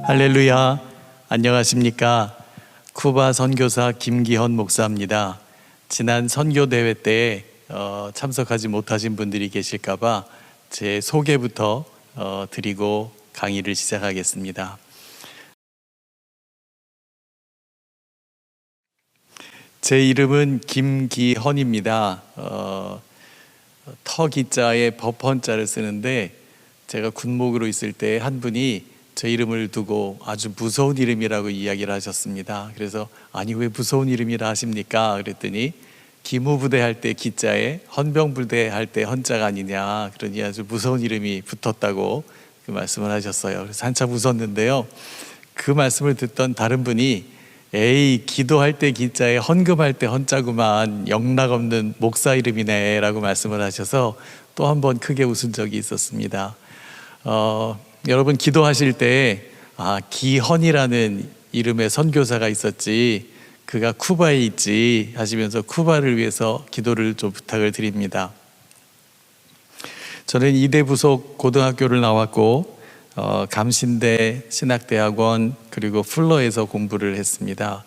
할렐루야. 안녕하십니까. 쿠바 선교사 김기헌 목사입니다. 지난 선교대회 때 참석하지 못하신 분들이 계실까봐 제 소개부터 드리고 강의를 시작하겠습니다. 제 이름은 김기헌입니다. 터 기자에 법헌자를 쓰는데, 제가 군목으로 있을 때 한 분이 제 이름을 두고 아주 무서운 이름이라고 이야기를 하셨습니다. 그래서 아니 왜 무서운 이름이라 하십니까? 그랬더니 기무부대 할 때 기자에 헌병부대 할 때 헌자가 아니냐, 그러니 아주 무서운 이름이 붙었다고 그 말씀을 하셨어요. 그래서 한참 웃었는데요, 그 말씀을 듣던 다른 분이 에이, 기도할 때 기자에 헌금할 때 헌자구만, 영락없는 목사 이름이네 라고 말씀을 하셔서 또 한 번 크게 웃은 적이 있었습니다. 여러분 기도하실 때 기헌이라는 이름의 선교사가 있었지, 그가 쿠바에 있지 하시면서 쿠바를 위해서 기도를 좀 부탁을 드립니다. 저는 이대 부속 고등학교를 나왔고 감신대 신학대학원 그리고 풀러에서 공부를 했습니다.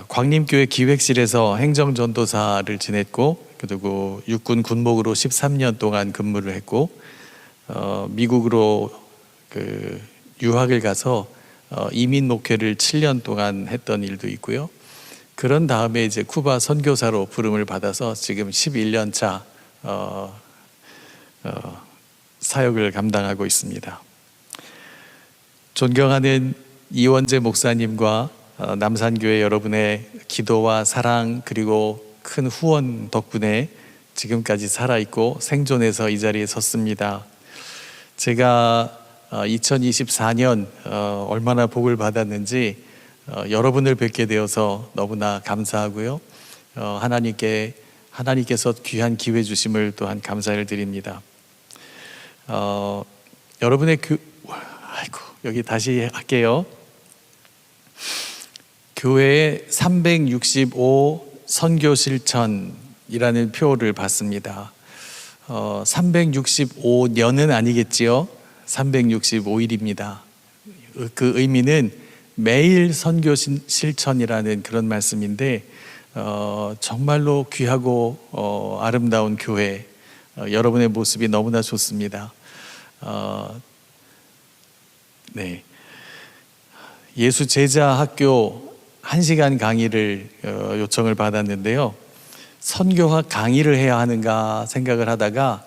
광림교회 기획실에서 행정전도사를 지냈고, 그리고 육군 군목으로 13년 동안 근무를 했고, 미국으로 유학을 가서 이민 목회를 7년 동안 했던 일도 있고요. 그런 다음에 이제 쿠바 선교사로 부름을 받아서 지금 11년 차 사역을 감당하고 있습니다. 존경하는 이원재 목사님과 남산교회 여러분의 기도와 사랑 그리고 큰 후원 덕분에 지금까지 살아있고 생존해서 이 자리에 섰습니다. 제가 2024년 얼마나 복을 받았는지 여러분을 뵙게 되어서 너무나 감사하고요. 하나님께서 귀한 기회 주심을 또한 감사를 드립니다. 여러분의 여기 다시 할게요. 교회에 365 선교 실천이라는 표를 받습니다. 365년은 아니겠지요. 365일입니다. 그 의미는 매일 선교 실천이라는 그런 말씀인데, 정말로 귀하고 아름다운 교회, 여러분의 모습이 너무나 좋습니다. 네, 예수 제자 학교 1시간 강의를 요청을 받았는데요, 선교학 강의를 해야 하는가 생각을 하다가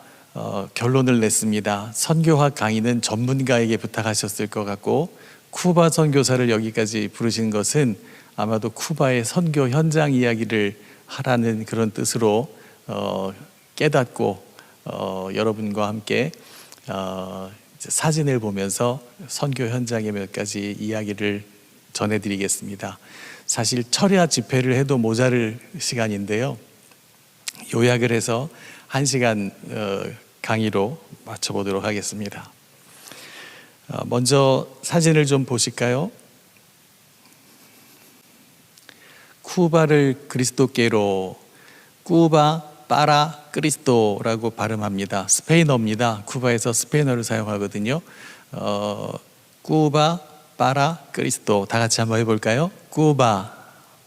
결론을 냈습니다. 선교학 강의는 전문가에게 부탁하셨을 것 같고, 쿠바 선교사를 여기까지 부르신 것은 아마도 쿠바의 선교 현장 이야기를 하라는 그런 뜻으로 깨닫고 여러분과 함께 사진을 보면서 선교 현장의 몇 가지 이야기를 전해드리겠습니다. 사실 철야 집회를 해도 모자랄 시간인데요, 요약을 해서 1시간 강의로 맞춰보도록 하겠습니다. 먼저 사진을 좀 보실까요? 쿠바를 그리스도께로, 쿠바 빠라 그리스도라고 발음합니다. 스페인어입니다. 쿠바에서 스페인어를 사용하거든요. 쿠바 빠라 그리스도, 다 같이 한번 해볼까요? 쿠바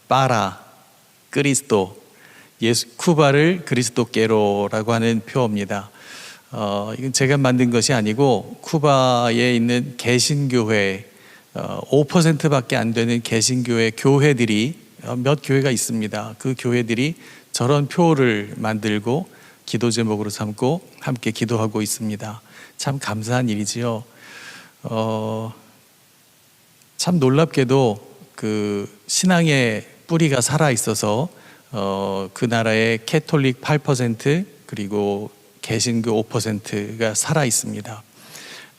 빠라 그리스도, 쿠바를 그리스도께로라고 하는 표어입니다. 이건 제가 만든 것이 아니고 쿠바에 있는 개신교회 5%밖에 안 되는 개신교회 교회들이 몇 교회가 있습니다. 그 교회들이 저런 표를 만들고 기도 제목으로 삼고 함께 기도하고 있습니다. 참 감사한 일이지요. 참 놀랍게도 그 신앙의 뿌리가 살아 있어서 그 나라의 캐톨릭 8% 그리고 개신교 5%가 살아 있습니다.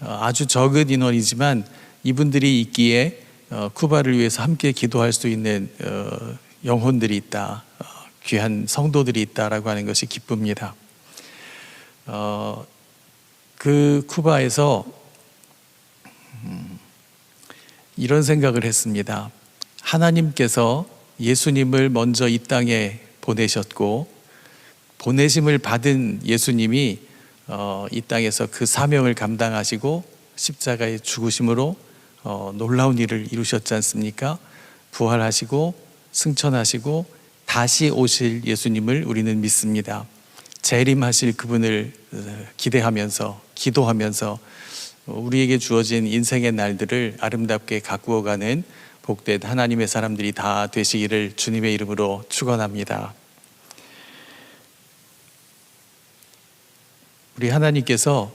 아주 적은 인원이지만 이분들이 있기에 쿠바를 위해서 함께 기도할 수 있는 영혼들이 있다, 귀한 성도들이 있다라고 하는 것이 기쁩니다. 그 쿠바에서 이런 생각을 했습니다. 하나님께서 예수님을 먼저 이 땅에 보내셨고, 보내심을 받은 예수님이 이 땅에서 그 사명을 감당하시고 십자가의 죽으심으로 놀라운 일을 이루셨지 않습니까? 부활하시고 승천하시고 다시 오실 예수님을 우리는 믿습니다. 재림하실 그분을 기대하면서 기도하면서 우리에게 주어진 인생의 날들을 아름답게 가꾸어가는 복된 하나님의 사람들이 다 되시기를 주님의 이름으로 축원합니다. 우리 하나님께서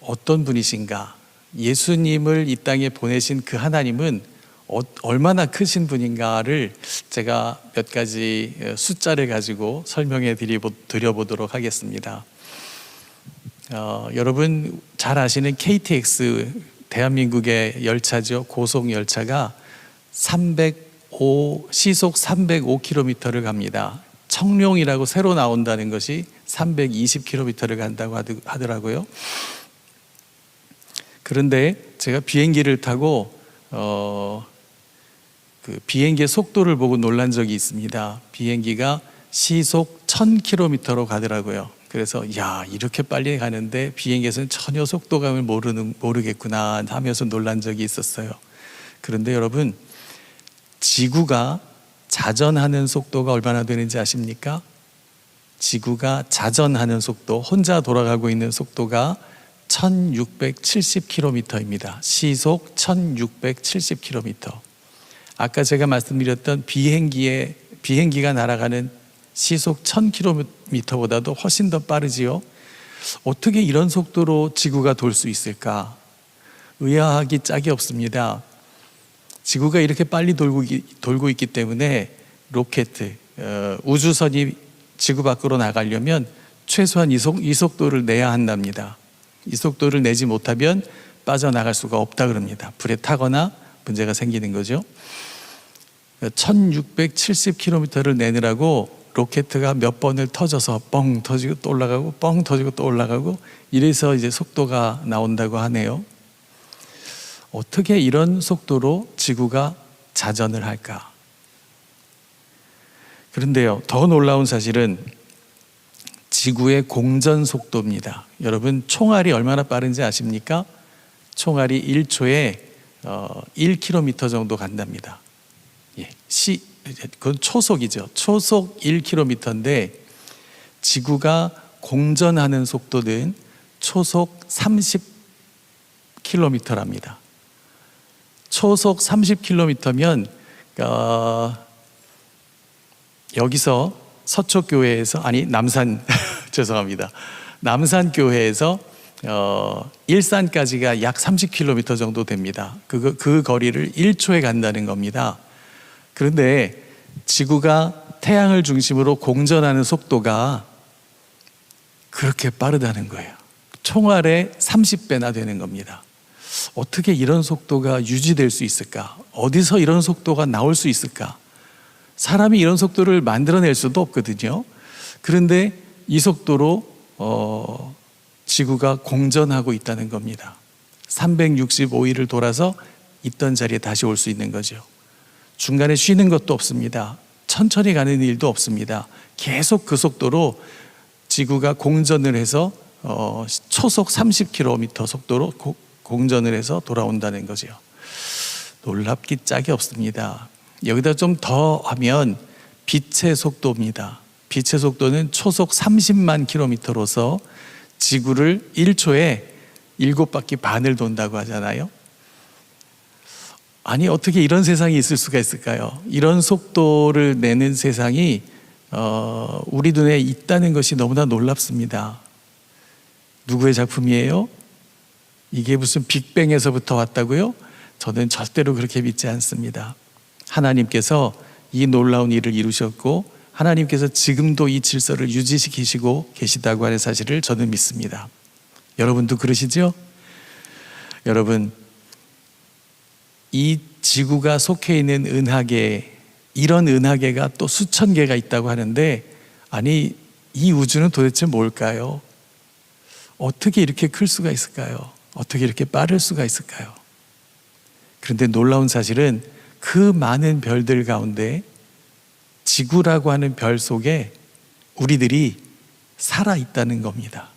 어떤 분이신가? 예수님을 이 땅에 보내신 그 하나님은 얼마나 크신 분인가를 제가 몇 가지 숫자를 가지고 설명해 드려보도록 하겠습니다. 여러분 잘 아시는 KTX 대한민국의 열차죠. 고속 열차가 시속 305km를 갑니다. 청룡이라고 새로 나온다는 것이 320km를 간다고 하더라고요. 그런데 제가 비행기를 타고 그 비행기의 속도를 보고 놀란 적이 있습니다. 비행기가 시속 1000km로 가더라고요. 그래서 이렇게 빨리 가는데 비행기에서는 전혀 속도감을 모르겠구나 하면서 놀란 적이 있었어요. 그런데 여러분, 지구가 자전하는 속도가 얼마나 되는지 아십니까? 지구가 자전하는 속도, 혼자 돌아가고 있는 속도가 1670km입니다. 시속 1670km. 아까 제가 말씀드렸던 비행기가 날아가는 시속 1000km보다도 훨씬 더 빠르지요. 어떻게 이런 속도로 지구가 돌 수 있을까? 의아하기 짝이 없습니다. 지구가 이렇게 빨리 돌고 있기 때문에 로켓, 우주선이 지구 밖으로 나가려면 최소한 이 속도를 내야 한답니다. 이 속도를 내지 못하면 빠져나갈 수가 없다 그럽니다. 불에 타거나 문제가 생기는 거죠. 1670km를 내느라고 로켓가 몇 번을 터져서 뻥 터지고 또 올라가고 뻥 터지고 또 올라가고 이래서 이제 속도가 나온다고 하네요. 어떻게 이런 속도로 지구가 자전을 할까? 그런데요, 더 놀라운 사실은 지구의 공전 속도입니다. 여러분, 총알이 얼마나 빠른지 아십니까? 총알이 1초에 1km 정도 간답니다. 그건 초속이죠. 초속 1km인데 지구가 공전하는 속도는 초속 30km랍니다. 초속 30km면 여기서 서초교회에서 남산 죄송합니다. 남산교회에서 일산까지가 약 30km 정도 됩니다. 그 거리를 1초에 간다는 겁니다. 그런데 지구가 태양을 중심으로 공전하는 속도가 그렇게 빠르다는 거예요. 총알의 30배나 되는 겁니다. 어떻게 이런 속도가 유지될 수 있을까? 어디서 이런 속도가 나올 수 있을까? 사람이 이런 속도를 만들어낼 수도 없거든요. 그런데 이 속도로 지구가 공전하고 있다는 겁니다. 365일을 돌아서 있던 자리에 다시 올 수 있는 거죠. 중간에 쉬는 것도 없습니다. 천천히 가는 일도 없습니다. 계속 그 속도로 지구가 공전을 해서 초속 30km 속도로 공전을 해서 돌아온다는 거죠. 놀랍기 짝이 없습니다. 여기다 좀 더 하면 빛의 속도입니다. 빛의 속도는 초속 30만 km로서 지구를 1초에 7바퀴 반을 돈다고 하잖아요. 아니, 어떻게 이런 세상이 있을 수가 있을까요? 이런 속도를 내는 세상이 우리 눈에 있다는 것이 너무나 놀랍습니다. 누구의 작품이에요? 이게 무슨 빅뱅에서부터 왔다고요? 저는 절대로 그렇게 믿지 않습니다. 하나님께서 이 놀라운 일을 이루셨고 하나님께서 지금도 이 질서를 유지시키시고 계시다고 하는 사실을 저는 믿습니다. 여러분도 그러시죠? 여러분, 이 지구가 속해 있는 은하계, 이런 은하계가 또 수천 개가 있다고 하는데, 아니, 이 우주는 도대체 뭘까요? 어떻게 이렇게 클 수가 있을까요? 어떻게 이렇게 빠를 수가 있을까요? 그런데 놀라운 사실은 그 많은 별들 가운데 지구라고 하는 별 속에 우리들이 살아있다는 겁니다.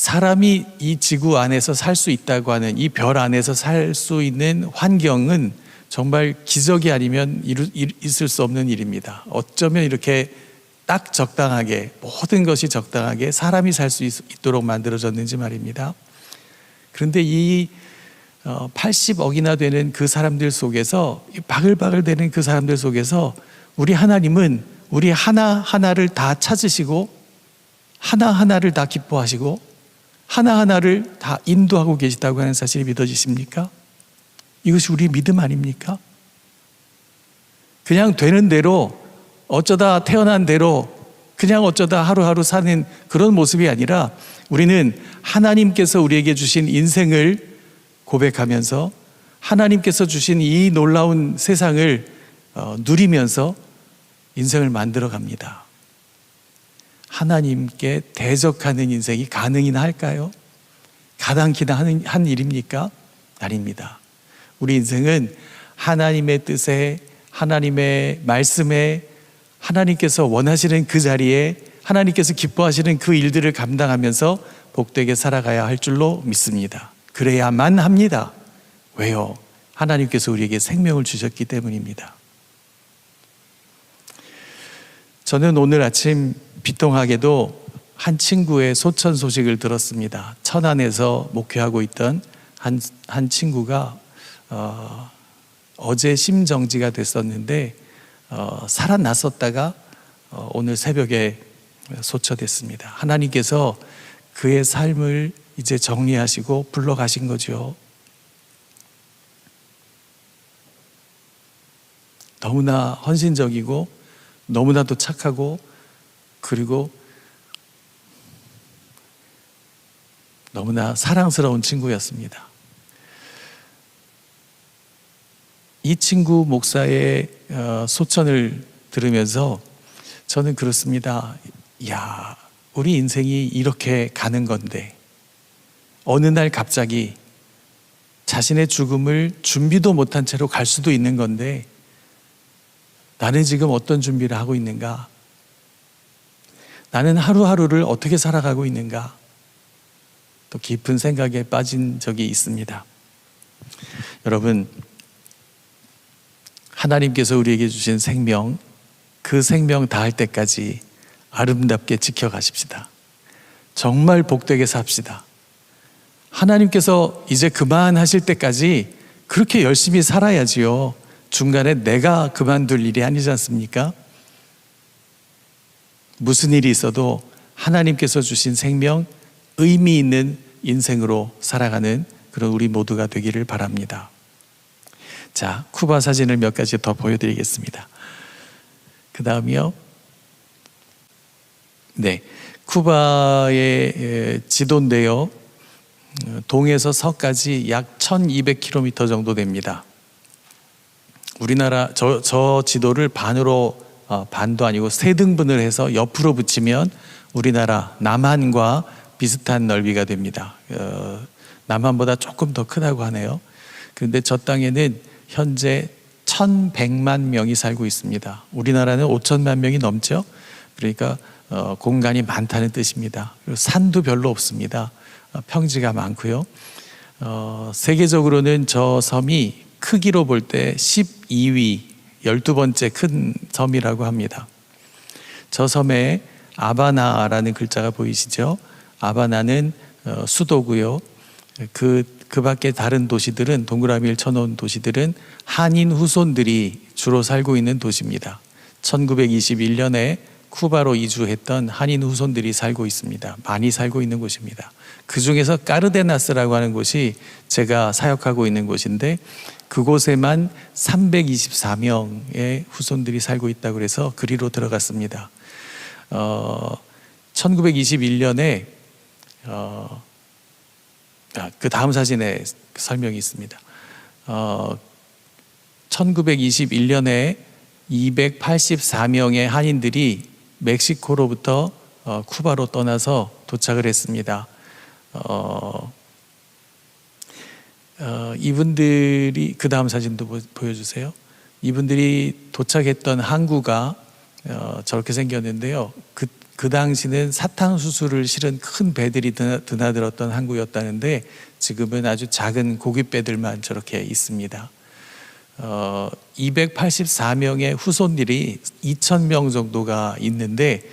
사람이 이 지구 안에서 살 수 있다고 하는 이 별 안에서 살 수 있는 환경은 정말 기적이 아니면 있을 수 없는 일입니다. 어쩌면 이렇게 딱 적당하게 모든 것이 적당하게 사람이 살 수 있도록 만들어졌는지 말입니다. 그런데 이 80억이나 되는 그 사람들 속에서, 바글바글 되는 그 사람들 속에서 우리 하나님은 우리 하나하나를 다 찾으시고 하나하나를 다 기뻐하시고 하나하나를 다 인도하고 계시다고 하는 사실이 믿어지십니까? 이것이 우리 믿음 아닙니까? 그냥 되는 대로, 어쩌다 태어난 대로 그냥 어쩌다 하루하루 사는 그런 모습이 아니라, 우리는 하나님께서 우리에게 주신 인생을 고백하면서 하나님께서 주신 이 놀라운 세상을 누리면서 인생을 만들어 갑니다. 하나님께 대적하는 인생이 가능이나 할까요? 가당키나 한 일입니까? 아닙니다. 우리 인생은 하나님의 뜻에, 하나님의 말씀에, 하나님께서 원하시는 그 자리에, 하나님께서 기뻐하시는 그 일들을 감당하면서 복되게 살아가야 할 줄로 믿습니다. 그래야만 합니다. 왜요? 하나님께서 우리에게 생명을 주셨기 때문입니다. 저는 오늘 아침 비통하게도 한 친구의 소천 소식을 들었습니다. 천안에서 목회하고 있던 한 친구가 어제 심정지가 됐었는데 살아났었다가 오늘 새벽에 소처됐습니다. 하나님께서 그의 삶을 이제 정리하시고 불러가신 거죠. 너무나 헌신적이고 너무나도 착하고, 그리고 너무나 사랑스러운 친구였습니다. 이 친구 목사의 소천을 들으면서 저는 그렇습니다. 야, 우리 인생이 이렇게 가는 건데 어느 날 갑자기 자신의 죽음을 준비도 못한 채로 갈 수도 있는 건데 나는 지금 어떤 준비를 하고 있는가? 나는 하루하루를 어떻게 살아가고 있는가? 또 깊은 생각에 빠진 적이 있습니다. 여러분, 하나님께서 우리에게 주신 생명, 그 생명 다할 때까지 아름답게 지켜가십시다. 정말 복되게 삽시다. 하나님께서 이제 그만하실 때까지 그렇게 열심히 살아야지요. 중간에 내가 그만둘 일이 아니지 않습니까? 무슨 일이 있어도 하나님께서 주신 생명, 의미 있는 인생으로 살아가는 그런 우리 모두가 되기를 바랍니다. 자, 쿠바 사진을 몇 가지 더 보여드리겠습니다. 그 다음이요. 네, 쿠바의 지도인데요. 동에서 서까지 약 1200km 정도 됩니다. 우리나라 저 지도를 반으로, 반도 아니고 3등분을 해서 옆으로 붙이면 우리나라 남한과 비슷한 넓이가 됩니다. 남한보다 조금 더 크다고 하네요. 그런데 저 땅에는 현재 1100만 명이 살고 있습니다. 우리나라는 5000만 명이 넘죠. 그러니까 공간이 많다는 뜻입니다. 그리고 산도 별로 없습니다. 평지가 많고요. 세계적으로는 저 섬이 크기로 볼 때 12위, 12번째 큰 섬이라고 합니다. 저 섬에 아바나라는 글자가 보이시죠? 아바나는 수도고요. 그 밖에 다른 도시들은, 동그라미를 쳐놓은 도시들은 한인 후손들이 주로 살고 있는 도시입니다. 1921년에 쿠바로 이주했던 한인 후손들이 살고 있습니다. 많이 살고 있는 곳입니다. 그 중에서 까르데나스라고 하는 곳이 제가 사역하고 있는 곳인데, 그곳에만 324명의 후손들이 살고 있다고 해서 그리로 들어갔습니다. 1921년에 그 다음 사진에 설명이 있습니다. 1921년에 284명의 한인들이 멕시코로부터 쿠바로 떠나서 도착을 했습니다. 이분들이, 그 다음 사진도 보여주세요. 이분들이 도착했던 항구가 저렇게 생겼는데요. 그 당시는 사탕수수를 실은 큰 배들이 드나들었던 항구였다는데 지금은 아주 작은 고깃배들만 저렇게 있습니다. 284명의 후손들이 2,000명 정도가 있는데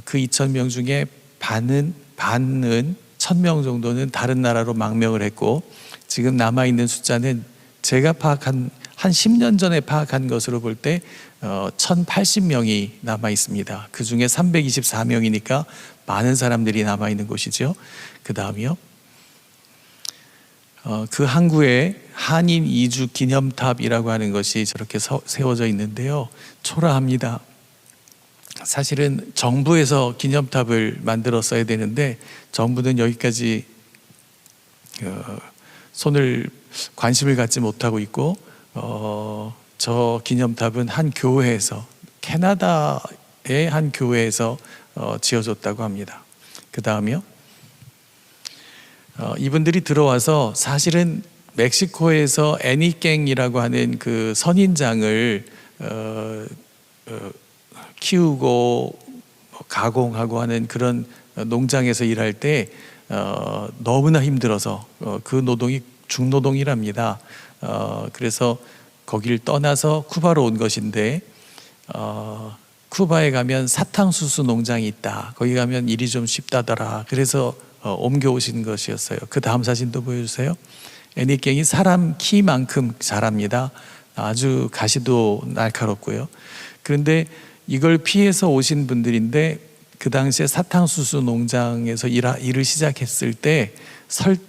그 2,000명 중에 반은 1,000명 정도는 다른 나라로 망명을 했고 지금 남아있는 숫자는 제가 파악한 한 10년 전에 파악한 것으로 볼 때 1,080명이 남아 있습니다. 그 중에 324명이니까 많은 사람들이 남아 있는 곳이죠. 그 다음이요. 그 항구에 한인 이주 기념탑이라고 하는 것이 저렇게 세워져 있는데요. 초라합니다. 사실은 정부에서 기념탑을 만들었어야 되는데 정부는 여기까지 관심을 갖지 못하고 있고 저 기념탑은 한 교회에서 캐나다의 한 교회에서 지어졌다고 합니다. 그 다음이요. 이분들이 들어와서 사실은 멕시코에서 애니깽이라고 하는 그 선인장을 키우고 가공하고 하는 그런 농장에서 일할 때 너무나 힘들어서 그 노동이 중노동이랍니다. 그래서 거기를 떠나서 쿠바로 온 것인데 쿠바에 가면 사탕수수 농장이 있다. 거기 가면 일이 좀 쉽다더라. 그래서 옮겨오신 것이었어요. 그 다음 사진도 보여주세요. 애니깽이 사람 키만큼 자랍니다. 아주 가시도 날카롭고요. 그런데 이걸 피해서 오신 분들인데 그 당시에 사탕수수 농장에서 일을 시작했을 때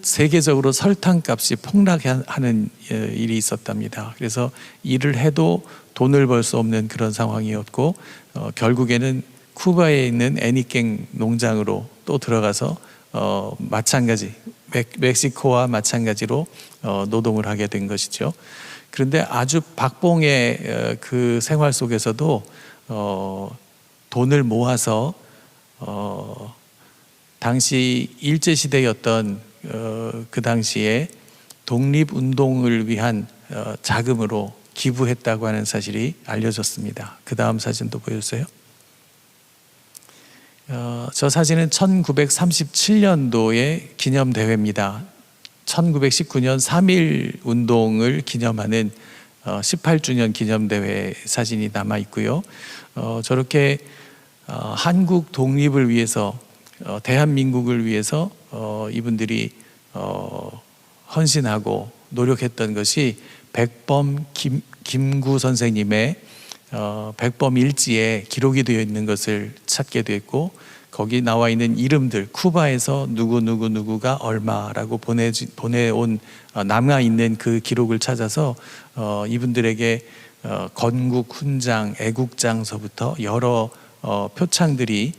세계적으로 설탕값이 폭락하는 일이 있었답니다. 그래서 일을 해도 돈을 벌 수 없는 그런 상황이었고 결국에는 쿠바에 있는 애니깽 농장으로 또 들어가서 마찬가지 멕시코와 마찬가지로 노동을 하게 된 것이죠. 그런데 아주 박봉의 그 생활 속에서도 돈을 모아서 당시 일제시대였던 그 당시에 독립운동을 위한 자금으로 기부했다고 하는 사실이 알려졌습니다. 그 다음 사진도 보여주세요. 저 사진은 1937년도의 기념대회입니다. 1919년 3.1 운동을 기념하는 18주년 기념대회 사진이 남아 있고요. 저렇게 한국 독립을 위해서 대한민국을 위해서 이분들이 헌신하고 노력했던 것이 백범 김구 선생님의 백범 일지에 기록이 되어 있는 것을 찾게 됐고 거기 나와 있는 이름들 쿠바에서 누구가 얼마라고 보내온 남아있는 그 기록을 찾아서 이분들에게 건국 훈장, 애국장서부터 여러 표창들이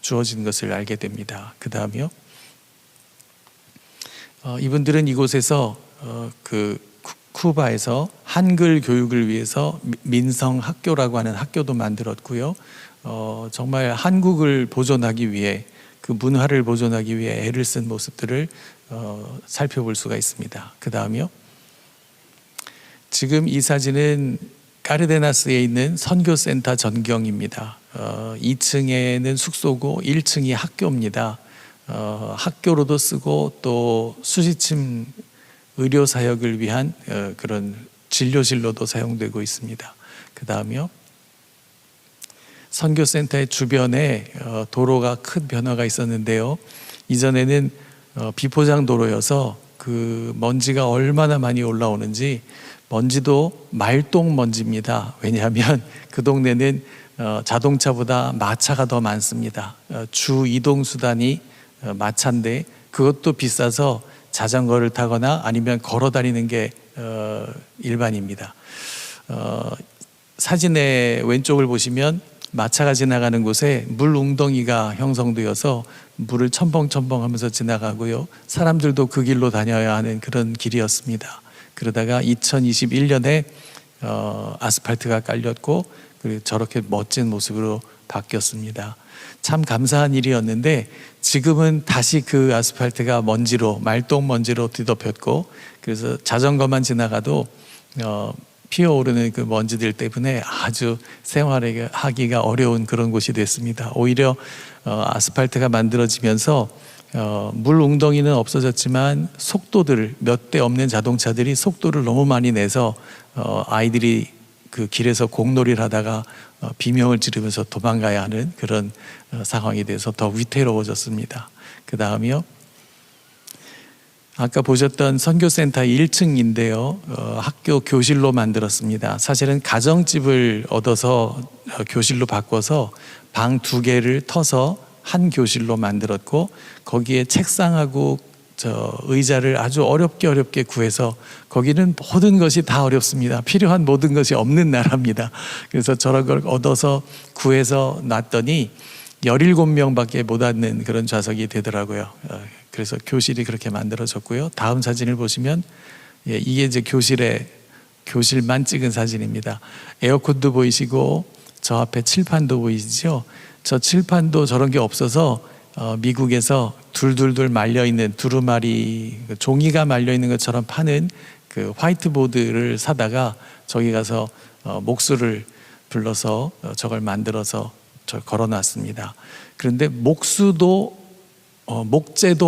주어진 것을 알게 됩니다. 그 다음이요. 이분들은 이곳에서 그 쿠바에서 한글 교육을 위해서 민성학교라고 하는 학교도 만들었고요. 정말 한국을 보존하기 위해 그 문화를 보존하기 위해 애를 쓴 모습들을 살펴볼 수가 있습니다. 그 다음이요. 지금 이 사진은 까르데나스에 있는 선교센터 전경입니다. 2층에는 숙소고 1층이 학교입니다. 학교로도 쓰고 또 수시침 의료 사역을 위한 그런 진료실로도 사용되고 있습니다. 그 다음이요. 선교센터의 주변에 도로가 큰 변화가 있었는데요. 이전에는 비포장 도로여서 그 먼지가 얼마나 많이 올라오는지 먼지도 말똥 먼지입니다. 왜냐하면 그 동네는 자동차보다 마차가 더 많습니다. 주 이동 수단이 마차인데 그것도 비싸서 자전거를 타거나 아니면 걸어 다니는 게 일반입니다. 사진의 왼쪽을 보시면 마차가 지나가는 곳에 물 웅덩이가 형성되어서 물을 첨벙첨벙 하면서 지나가고요. 사람들도 그 길로 다녀야 하는 그런 길이었습니다. 그러다가 2021년에 아스팔트가 깔렸고 저렇게 멋진 모습으로 바뀌었습니다. 참 감사한 일이었는데 지금은 다시 그 아스팔트가 먼지로 말똥 먼지로 뒤덮였고 그래서 자전거만 지나가도 피어오르는 그 먼지들 때문에 아주 생활하기가 어려운 그런 곳이 됐습니다. 오히려 아스팔트가 만들어지면서 물 웅덩이는 없어졌지만 속도들, 몇 대 없는 자동차들이 속도를 너무 많이 내서 아이들이 그 길에서 공놀이를 하다가 비명을 지르면서 도망가야 하는 그런 상황이 돼서 더 위태로워졌습니다. 그 다음이요. 아까 보셨던 선교센터 1층인데요. 학교 교실로 만들었습니다. 사실은 가정집을 얻어서 교실로 바꿔서 방 2개를 터서 한 교실로 만들었고, 거기에 책상하고 의자를 아주 어렵게 구해서, 거기는 모든 것이 다 어렵습니다. 필요한 모든 것이 없는 나라입니다. 그래서 저런 걸 얻어서 구해서 놨더니 17명밖에 못 앉는 그런 좌석이 되더라고요. 그래서 교실이 그렇게 만들어졌고요. 다음 사진을 보시면 이게 이제 교실만 찍은 사진입니다. 에어컨도 보이시고 저 앞에 칠판도 보이시죠? 저 칠판도 저런 게 없어서 미국에서 둘둘둘 말려있는 두루마리, 종이가 말려있는 것처럼 파는 그 화이트보드를 사다가 저기 가서 목수를 불러서 저걸 만들어서 걸어놨습니다. 그런데 목재도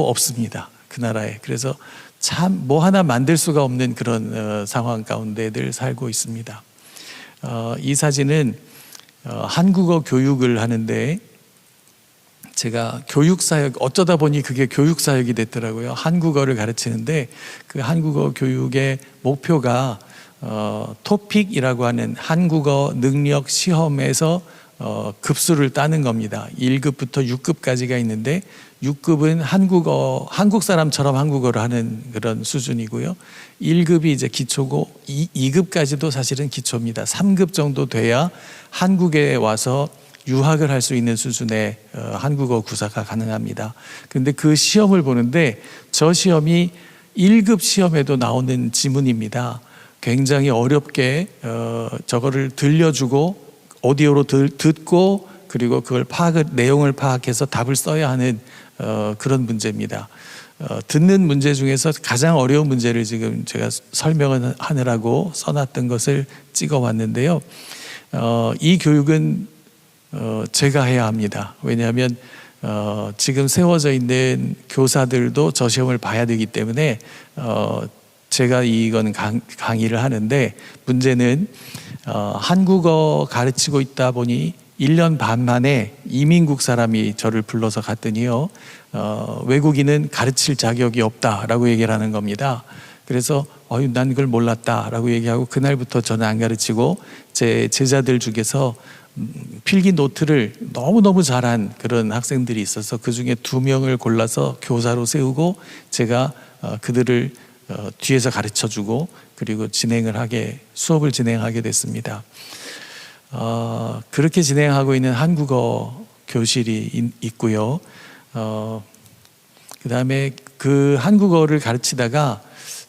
없습니다, 그 나라에. 그래서 참 뭐 하나 만들 수가 없는 그런 상황 가운데 늘 살고 있습니다. 이 사진은 한국어 교육을 하는데, 제가 교육사역, 어쩌다 보니 그게 교육사역이 됐더라고요. 한국어를 가르치는데 그 한국어 교육의 목표가 토픽이라고 하는 한국어 능력 시험에서 급수를 따는 겁니다. 1급부터 6급까지가 있는데 6급은 한국 사람처럼 한국어를 하는 그런 수준이고요. 1급이 이제 기초고 2급까지도 사실은 기초입니다. 3급 정도 돼야 한국에 와서 유학을 할 수 있는 수준의 한국어 구사가 가능합니다. 그런데 그 시험을 보는데 저 시험이 1급 시험에도 나오는 지문입니다. 굉장히 어렵게 저거를 들려주고 오디오로 듣고 그리고 그걸 내용을 파악해서 답을 써야 하는 그런 문제입니다. 듣는 문제 중에서 가장 어려운 문제를 지금 제가 설명을 하느라고 써놨던 것을 찍어왔는데요. 이 교육은 제가 해야 합니다. 왜냐하면 지금 세워져 있는 교사들도 저 시험을 봐야 되기 때문에 제가 이건 강의를 하는데, 문제는 한국어 가르치고 있다 보니 1년 반 만에 이민국 사람이 저를 불러서 갔더니요, 외국인은 가르칠 자격이 없다라고 얘기를 하는 겁니다. 그래서 난 그걸 몰랐다라고 얘기하고 그날부터 저는 안 가르치고 제 제자들 중에서 필기 노트를 너무너무 잘한 그런 학생들이 있어서 그 중에 2명을 골라서 교사로 세우고 제가 그들을 뒤에서 가르쳐주고 그리고 수업을 진행하게 됐습니다. 그렇게 진행하고 있는 한국어 교실이 있고요. 그 다음에 그 한국어를 가르치다가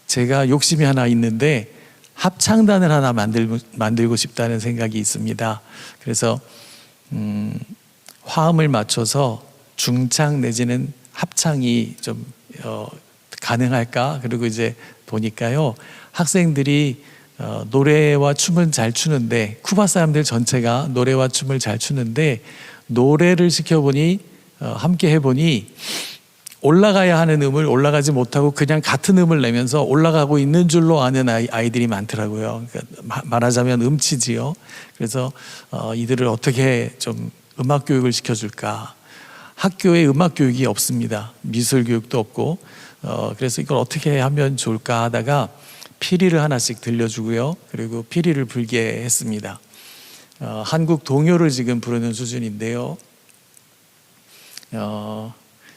제가 욕심이 하나 있는데 합창단을 하나 만들고 싶다는 생각이 있습니다. 그래서 화음을 맞춰서 중창 내지는 합창이 좀 가능할까? 그리고 이제 보니까요, 학생들이 노래와 춤은 잘 추는데, 쿠바 사람들 전체가 노래와 춤을 잘 추는데, 노래를 시켜보니 함께 해보니 올라가야 하는 음을 올라가지 못하고 그냥 같은 음을 내면서 올라가고 있는 줄로 아는 아이들이 많더라고요. 그러니까 말하자면 음치지요. 그래서 이들을 어떻게 좀 음악 교육을 시켜줄까? 학교에 음악 교육이 없습니다. 미술 교육도 없고. 그래서 이걸 어떻게 하면 좋을까 하다가 피리를 하나씩 들려주고요. 그리고 피리를 불게 했습니다. 한국 동요를 지금 부르는 수준인데요.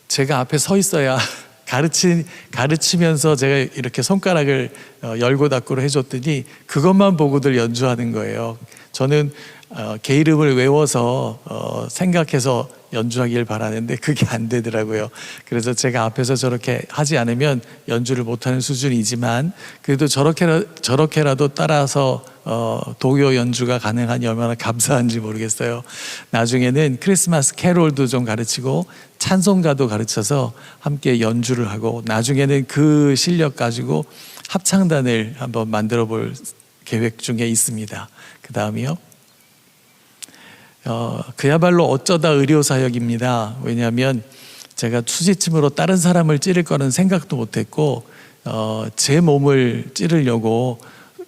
제가 앞에 서 있어야 가르치면서 제가 이렇게 손가락을 열고 닫고를 해줬더니 그것만 보고들 연주하는 거예요. 저는 개 이름을 외워서 생각해서 연주하길 바라는데 그게 안 되더라고요. 그래서 제가 앞에서 저렇게 하지 않으면 연주를 못하는 수준이지만 그래도 저렇게라도 따라서 동요 연주가 가능하니 얼마나 감사한지 모르겠어요. 나중에는 크리스마스 캐롤도 좀 가르치고 찬송가도 가르쳐서 함께 연주를 하고 나중에는 그 실력 가지고 합창단을 한번 만들어 볼 계획 중에 있습니다. 그 다음이요. 그야말로 어쩌다 의료사역입니다. 왜냐하면 제가 수지침으로 다른 사람을 찌를 거는 생각도 못했고 제 몸을 찌르려고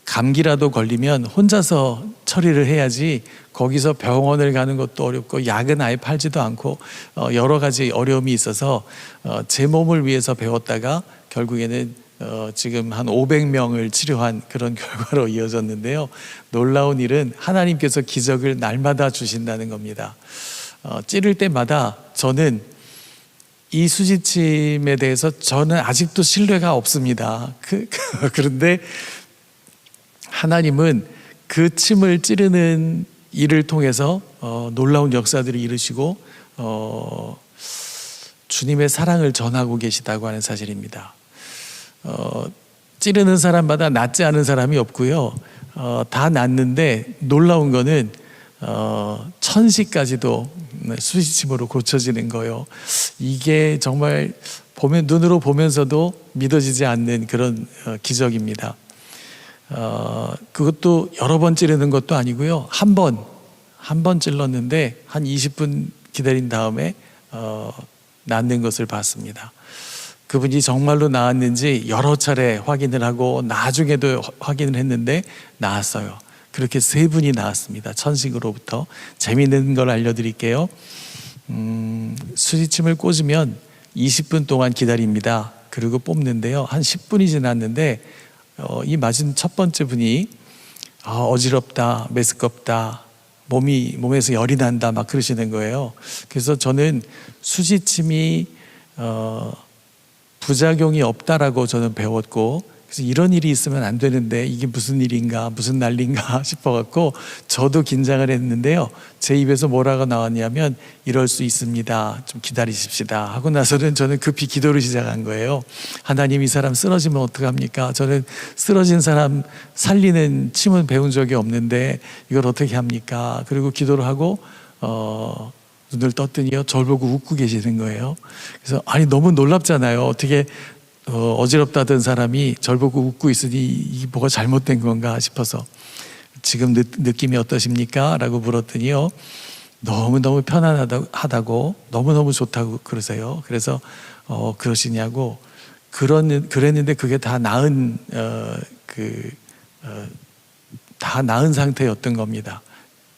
감기라도 걸리면 혼자서 처리를 해야지 거기서 병원을 가는 것도 어렵고 약은 아예 팔지도 않고 여러 가지 어려움이 있어서 제 몸을 위해서 배웠다가 결국에는 지금 한 500명을 치료한 그런 결과로 이어졌는데요. 놀라운 일은 하나님께서 기적을 날마다 주신다는 겁니다. 찌를 때마다 저는 이 수지침에 대해서 저는 아직도 신뢰가 없습니다. 그런데 하나님은 그 침을 찌르는 일을 통해서 놀라운 역사들을 이루시고 주님의 사랑을 전하고 계시다고 하는 사실입니다. 찌르는 사람마다 낫지 않은 사람이 없고요. 다 낫는데 놀라운 거는 천시까지도 수지침으로 고쳐지는 거예요. 이게 정말 눈으로 보면서도 믿어지지 않는 그런 기적입니다. 그것도 여러 번 찌르는 것도 아니고요. 한 번 찔렀는데 한 20분 기다린 다음에 낫는 것을 봤습니다. 그분이 정말로 나았는지 여러 차례 확인을 하고 나중에도 확인을 했는데 나았어요. 그렇게 3분이 나았습니다. 천식으로부터. 재미있는 걸 알려드릴게요. 수지침을 꽂으면 20분 동안 기다립니다. 그리고 뽑는데요. 한 10분이 지났는데 이 맞은 첫 번째 분이 어지럽다, 메스껍다, 몸에서 열이 난다 막 그러시는 거예요. 그래서 저는 수지침이 부작용이 없다라고 저는 배웠고, 그래서 이런 일이 있으면 안 되는데 이게 무슨 일인가, 무슨 난리인가 싶어갖고 저도 긴장을 했는데요. 제 입에서 뭐라고 나왔냐면 이럴 수 있습니다. 좀 기다리십시다 하고 나서는 저는 급히 기도를 시작한 거예요. 하나님, 이 사람 쓰러지면 어떡합니까? 저는 쓰러진 사람 살리는 침은 배운 적이 없는데 이걸 어떻게 합니까? 그리고 기도를 하고 눈을 떴더니요, 저를 보고 웃고 계시는 거예요. 그래서 아니 너무 놀랍잖아요. 어떻게 어지럽다던 사람이 저를 보고 웃고 있으니 이게 뭐가 잘못된 건가 싶어서 지금 느낌이 어떠십니까? 라고 물었더니요, 너무너무 편안하다고 너무너무 좋다고 그러세요. 그래서 그러시냐고 그랬는데 그게 다 다 나은 상태였던 겁니다.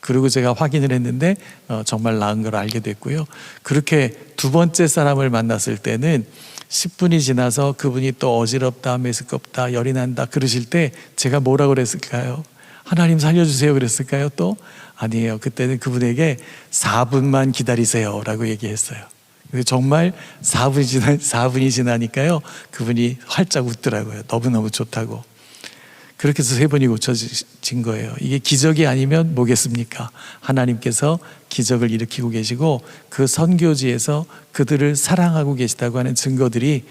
그리고 제가 확인을 했는데 정말 나은 걸 알게 됐고요. 그렇게 두 번째 사람을 만났을 때는 10분이 지나서 그분이 또 어지럽다, 메스껍다, 열이 난다 그러실 때 제가 뭐라고 그랬을까요? 하나님 살려주세요 그랬을까요? 또 아니에요. 그때는 그분에게 4분만 기다리세요 라고 얘기했어요. 정말 4분이 지나니까요, 그분이 활짝 웃더라고요. 너무너무 좋다고. 그렇게 해서 3번이 고쳐진 거예요. 이게 기적이 아니면 뭐겠습니까? 하나님께서 기적을 일으키고 계시고 그 선교지에서 그들을 사랑하고 계시다고 하는 증거들이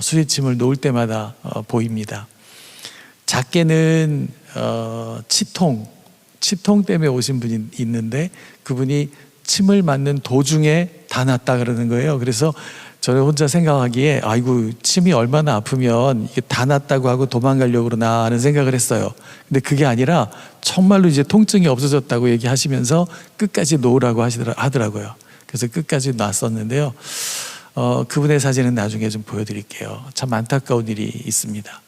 수지침을 놓을 때마다 보입니다. 작게는 치통 때문에 오신 분이 있는데 그분이 침을 맞는 도중에 다 낫다 그러는 거예요. 그래서 저는 혼자 생각하기에 아이고 침이 얼마나 아프면 이게 다 낫다고 하고 도망가려고 그러나 하는 생각을 했어요. 근데 그게 아니라 정말로 이제 통증이 없어졌다고 얘기하시면서 끝까지 놓으라고 하더라고요. 그래서 끝까지 놨었는데요. 그분의 사진은 나중에 좀 보여드릴게요. 참 안타까운 일이 있습니다.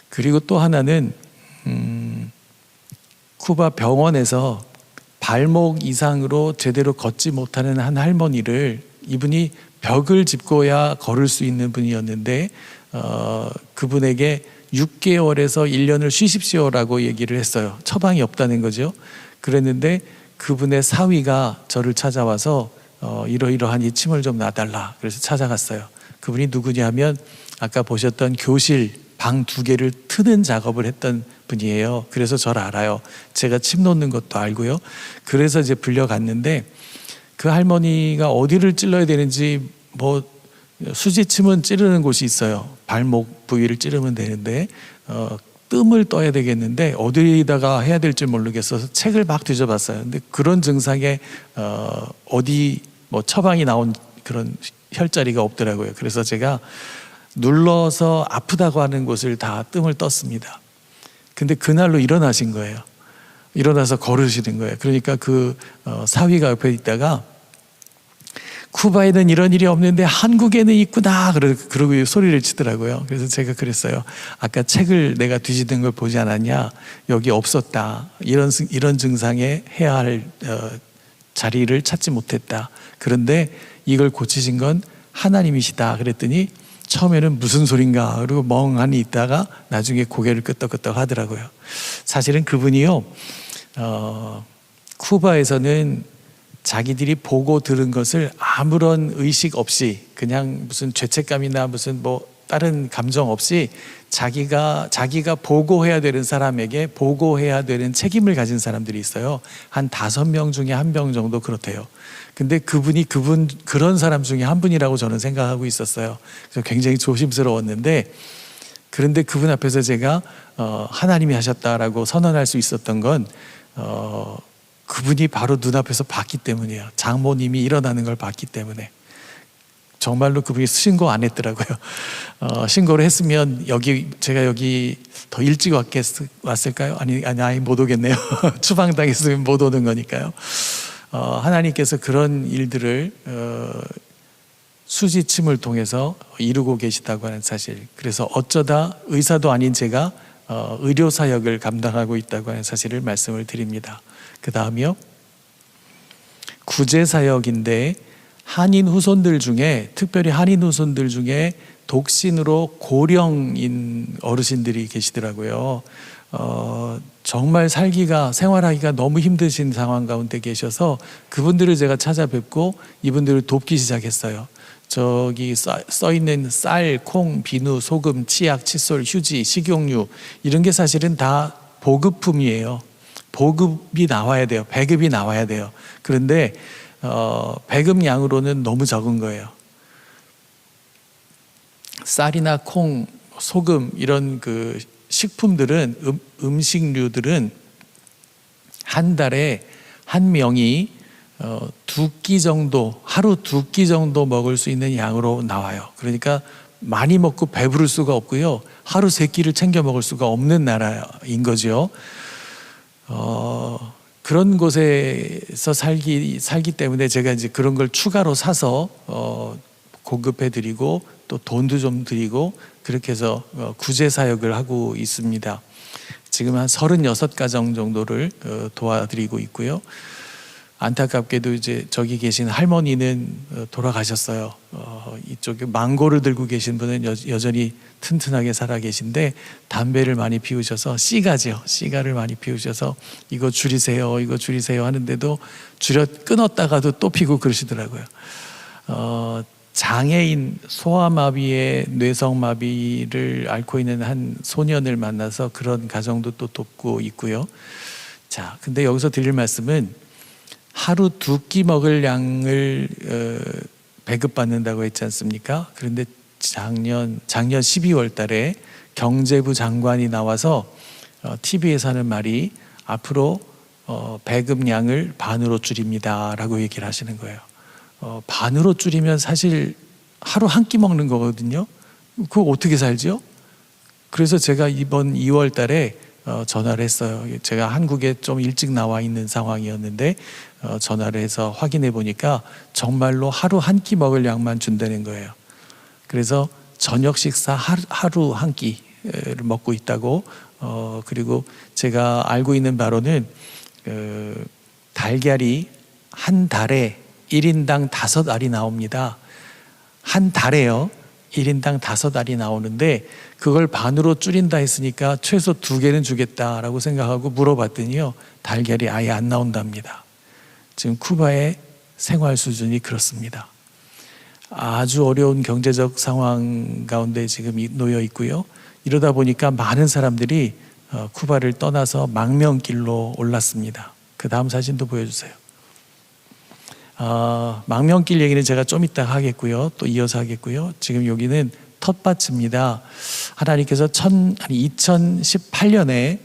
그리고 또 하나는 쿠바 병원에서 발목 이상으로 제대로 걷지 못하는 한 할머니를, 이분이 벽을 짚고야 걸을 수 있는 분이었는데 그분에게 6개월에서 1년을 쉬십시오라고 얘기를 했어요. 처방이 없다는 거죠. 그랬는데 그분의 사위가 저를 찾아와서 이러이러한 이 침을 좀 놔달라 그래서 찾아갔어요. 그분이 누구냐면 아까 보셨던 교실 방 2개를 트는 작업을 했던 분이에요. 그래서 저를 알아요. 제가 침 놓는 것도 알고요. 그래서 이제 불려갔는데 그 할머니가 어디를 찔러야 되는지, 수지침은 찌르는 곳이 있어요. 발목 부위를 찌르면 되는데 뜸을 떠야 되겠는데 어디다가 해야 될지 모르겠어서 책을 막 뒤져봤어요. 근데 그런 증상에 처방이 나온 그런 혈자리가 없더라고요. 그래서 제가 눌러서 아프다고 하는 곳을 다 뜸을 떴습니다. 근데 그날로 일어나신 거예요. 일어나서 걸으시는 거예요. 그러니까 그 사위가 옆에 있다가 쿠바에는 이런 일이 없는데 한국에는 있구나 그러고 소리를 치더라고요. 그래서 제가 그랬어요. 아까 책을 내가 뒤지는 걸 보지 않았냐? 여기 없었다. 이런 증상에 해야 할 자리를 찾지 못했다. 그런데 이걸 고치신 건 하나님이시다. 그랬더니 처음에는 무슨 소린가 그리고 멍하니 있다가 나중에 고개를 끄덕끄덕 하더라고요. 사실은 그분이요, 쿠바에서는 자기들이 보고 들은 것을 아무런 의식 없이 그냥 무슨 죄책감이나 무슨 뭐 다른 감정 없이 자기가 보고해야 되는 사람에게 보고해야 되는 책임을 가진 사람들이 있어요. 한 5명 중에 1명 정도 그렇대요. 근데 그분이 그런 사람 중에 한 분이라고 저는 생각하고 있었어요. 그래서 굉장히 조심스러웠는데, 그런데 그분 앞에서 제가 하나님이 하셨다라고 선언할 수 있었던 건 그분이 바로 눈앞에서 봤기 때문이에요. 장모님이 일어나는 걸 봤기 때문에. 정말로 그분이 신고 안 했더라고요. 신고를 했으면 제가 여기 더 일찍 왔을까요? 아니 못 오겠네요. 추방당했으면 못 오는 거니까요. 하나님께서 그런 일들을 수지침을 통해서 이루고 계시다고 하는 사실. 그래서 어쩌다 의사도 아닌 제가 의료사역을 감당하고 있다고 하는 사실을 말씀을 드립니다. 그 다음이요, 구제사역인데 한인 후손들 중에, 특별히 한인 후손들 중에 독신으로 고령인 어르신들이 계시더라고요. 정말 생활하기가 너무 힘드신 상황 가운데 계셔서 그분들을 제가 찾아뵙고 이분들을 돕기 시작했어요. 저기 써있는 쌀, 콩, 비누, 소금, 치약, 칫솔, 휴지, 식용유, 이런 게 사실은 다 보급품이에요. 보급이 나와야 돼요. 배급이 나와야 돼요. 그런데 배급량으로는 너무 적은 거예요. 쌀이나 콩, 소금 이런 그 식품들은, 음식류들은 한 달에 한 명이 하루 2끼 정도 먹을 수 있는 양으로 나와요. 그러니까 많이 먹고 배부를 수가 없고요, 하루 3끼를 챙겨 먹을 수가 없는 나라인 거죠. 그런 곳에서 살기 때문에 제가 이제 그런 걸 추가로 사서 공급해 드리고 또 돈도 좀 드리고 그렇게 해서 구제 사역을 하고 있습니다. 지금 한 36가정 정도를 도와드리고 있고요. 안타깝게도 이제 저기 계신 할머니는 돌아가셨어요. 이쪽에 망고를 들고 계신 분은 여전히 튼튼하게 살아 계신데 담배를 많이 피우셔서 시가를 많이 피우셔서 이거 줄이세요 하는데도 끊었다가도 또 피고 그러시더라고요. 장애인, 소아마비의 뇌성마비를 앓고 있는 한 소년을 만나서 그런 가정도 또 돕고 있고요. 자, 근데 여기서 드릴 말씀은 하루 2끼 먹을 양을 배급받는다고 했지 않습니까? 그런데 작년 12월 달에 경제부 장관이 나와서 TV에서 하는 말이 앞으로 배급량을 반으로 줄입니다 라고 얘기를 하시는 거예요. 반으로 줄이면 사실 하루 한 끼 먹는 거거든요. 그거 어떻게 살죠? 그래서 제가 이번 2월 달에 전화를 했어요. 제가 한국에 좀 일찍 나와 있는 상황이었는데 전화를 해서 확인해 보니까 정말로 하루 한 끼 먹을 양만 준다는 거예요. 그래서 저녁 식사 하루 한 끼를 먹고 있다고. 그리고 제가 알고 있는 바로는 달걀이 한 달에 1인당 5알이 나옵니다. 한 달에요. 1인당 5알이 나오는데 그걸 반으로 줄인다 했으니까 최소 2개는 주겠다라고 생각하고 물어봤더니요, 달걀이 아예 안 나온답니다. 지금 쿠바의 생활 수준이 그렇습니다. 아주 어려운 경제적 상황 가운데 지금 놓여 있고요. 이러다 보니까 많은 사람들이 쿠바를 떠나서 망명길로 올랐습니다. 그 다음 사진도 보여주세요. 망명길 얘기는 제가 좀 이따 하겠고요. 또 이어서 하겠고요. 지금 여기는 텃밭입니다. 하나님께서 2018년에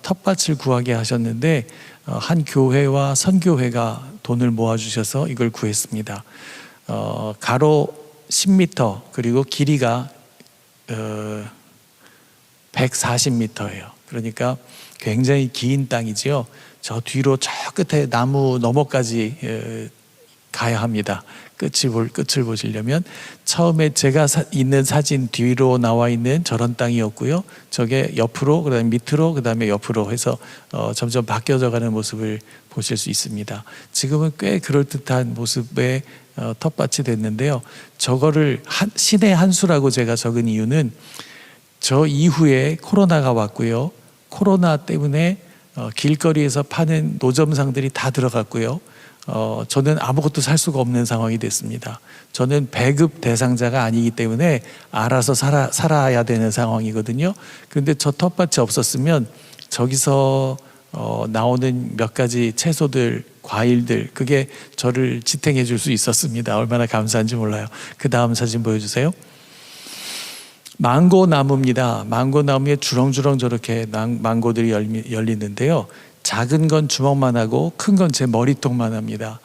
텃밭을 구하게 하셨는데 한 교회와 선교회가 돈을 모아주셔서 이걸 구했습니다. 가로 10m 그리고 길이가 140m예요. 그러니까 굉장히 긴 땅이지요. 저 뒤로 저 끝에 나무 너머까지 가야 합니다. 끝을 보시려면. 처음에 제가 있는 사진 뒤로 나와 있는 저런 땅이었고요. 저게 옆으로, 그다음에 밑으로, 그다음에 옆으로 해서 점점 바뀌어져 가는 모습을 보실 수 있습니다. 지금은 꽤 그럴듯한 모습의 텃밭이 됐는데요. 저거를 신의 한 수라고 제가 적은 이유는 저 이후에 코로나가 왔고요. 코로나 때문에 길거리에서 파는 노점상들이 다 들어갔고요. 저는 아무것도 살 수가 없는 상황이 됐습니다. 저는 배급 대상자가 아니기 때문에 알아서 살아야 되는 상황이거든요. 그런데 저 텃밭이 없었으면 저기서 나오는 몇 가지 채소들, 과일들, 그게 저를 지탱해 줄 수 있었습니다. 얼마나 감사한지 몰라요. 그 다음 사진 보여주세요. 망고 나무입니다. 망고 나무에 주렁주렁 저렇게 망고들이 열리는데요. 작은 건 주먹만 하고 큰 건 제 머리통만 합니다.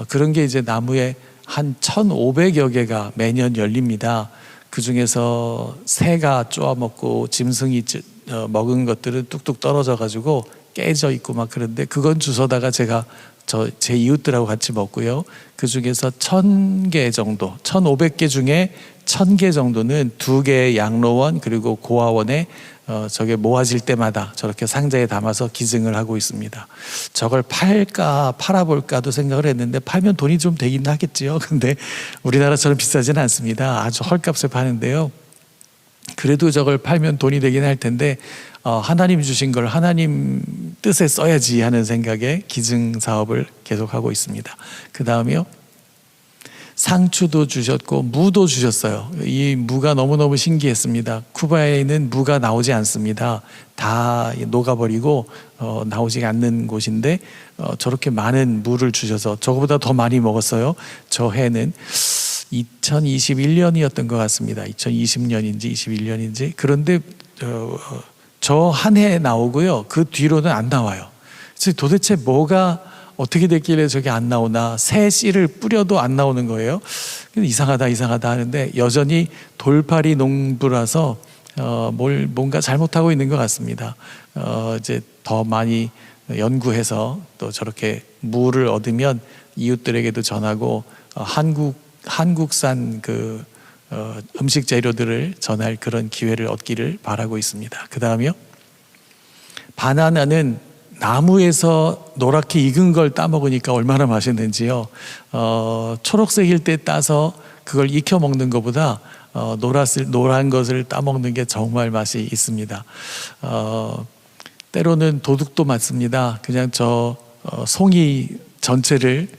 그런 게 이제 나무에 한 1,500여 개가 매년 열립니다. 그 중에서 새가 쪼아먹고 짐승이 먹은 것들은 뚝뚝 떨어져 가지고 깨져 있고 막 그런데 그건 주워다가 제가 제 이웃들하고 같이 먹고요. 그 중에서 1,000개 정도, 1,500개 중에 1,000개 정도는 2개의 양로원 그리고 고아원에 저게 모아질 때마다 저렇게 상자에 담아서 기증을 하고 있습니다. 저걸 팔아볼까도 생각을 했는데 팔면 돈이 좀 되긴 하겠지요. 근데 우리나라처럼 비싸지는 않습니다. 아주 헐값에 파는데요. 그래도 저걸 팔면 돈이 되긴 할 텐데 하나님 주신 걸 하나님 뜻에 써야지 하는 생각에 기증 사업을 계속하고 있습니다. 그 다음에요. 상추도 주셨고 무도 주셨어요. 이 무가 너무너무 신기했습니다. 쿠바에는 무가 나오지 않습니다. 다 녹아버리고 나오지 않는 곳인데 저렇게 많은 무를 주셔서 저거보다 더 많이 먹었어요. 저 해는 2021년이었던 것 같습니다. 2020년인지 21년인지. 그런데 저 한 해 나오고요. 그 뒤로는 안 나와요. 그래서 도대체 뭐가 어떻게 됐길래 저게 안 나오나. 새 씨를 뿌려도 안 나오는 거예요. 이상하다 하는데 여전히 돌팔이 농부라서 뭔가 잘못하고 있는 것 같습니다. 이제 더 많이 연구해서 또 저렇게 무를 얻으면 이웃들에게도 전하고 한국산 그 음식 재료들을 전할 그런 기회를 얻기를 바라고 있습니다. 그 다음이요. 바나나는 나무에서 노랗게 익은 걸 따먹으니까 얼마나 맛있는지요. 초록색일 때 따서 그걸 익혀 먹는 것보다 노란 것을 따먹는 게 정말 맛이 있습니다. 때로는 도둑도 맞습니다. 그냥 송이 전체를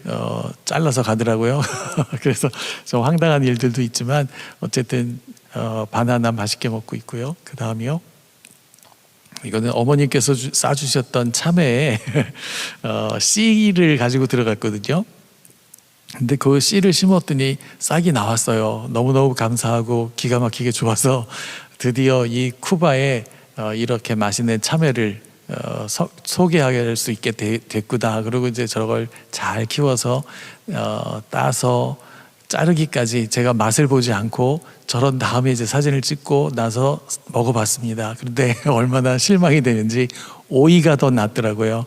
잘라서 가더라고요. 그래서 좀 황당한 일들도 있지만 어쨌든 바나나 맛있게 먹고 있고요. 그 다음이요. 이거는 어머님께서 싸주셨던 참외에 씨를 가지고 들어갔거든요. 근데 그 씨를 심었더니 싹이 나왔어요. 너무너무 감사하고 기가 막히게 좋아서 드디어 이 쿠바에 이렇게 맛있는 참외를 소개할 수 있게 됐구나. 그리고 이제 저걸 잘 키워서 따서 자르기까지 제가 맛을 보지 않고 저런 다음에 이제 사진을 찍고 나서 먹어봤습니다. 그런데 얼마나 실망이 되는지 오이가 더 낫더라고요.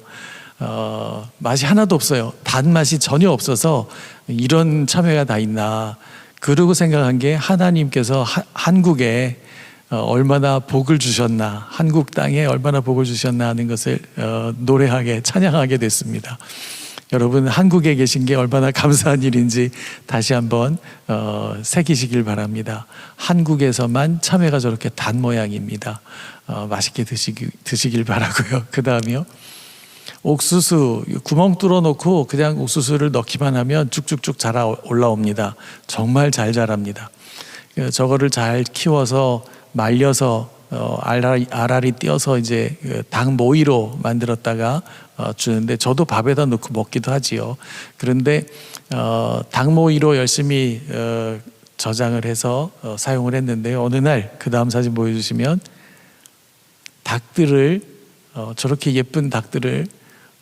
맛이 하나도 없어요. 단맛이 전혀 없어서 이런 참외가 다 있나. 그러고 생각한 게 하나님께서 한국에 얼마나 복을 주셨나, 한국 땅에 얼마나 복을 주셨나 하는 것을 노래하게 찬양하게 됐습니다. 여러분 한국에 계신 게 얼마나 감사한 일인지 다시 한번 새기시길 바랍니다. 한국에서만 참외가 저렇게 단 모양입니다. 맛있게 드시길 바라고요. 그 다음이요. 옥수수 구멍 뚫어 놓고 그냥 옥수수를 넣기만 하면 쭉쭉쭉 자라 올라옵니다. 정말 잘 자랍니다. 저거를 잘 키워서 말려서 알알이 띄어서 이제 닭 모이로 만들었다가 주는데 저도 밥에다 넣고 먹기도 하지요. 그런데 닭 모이로 열심히 저장을 해서 사용을 했는데요. 어느 날 그 다음 사진 보여주시면 닭들을 저렇게 예쁜 닭들을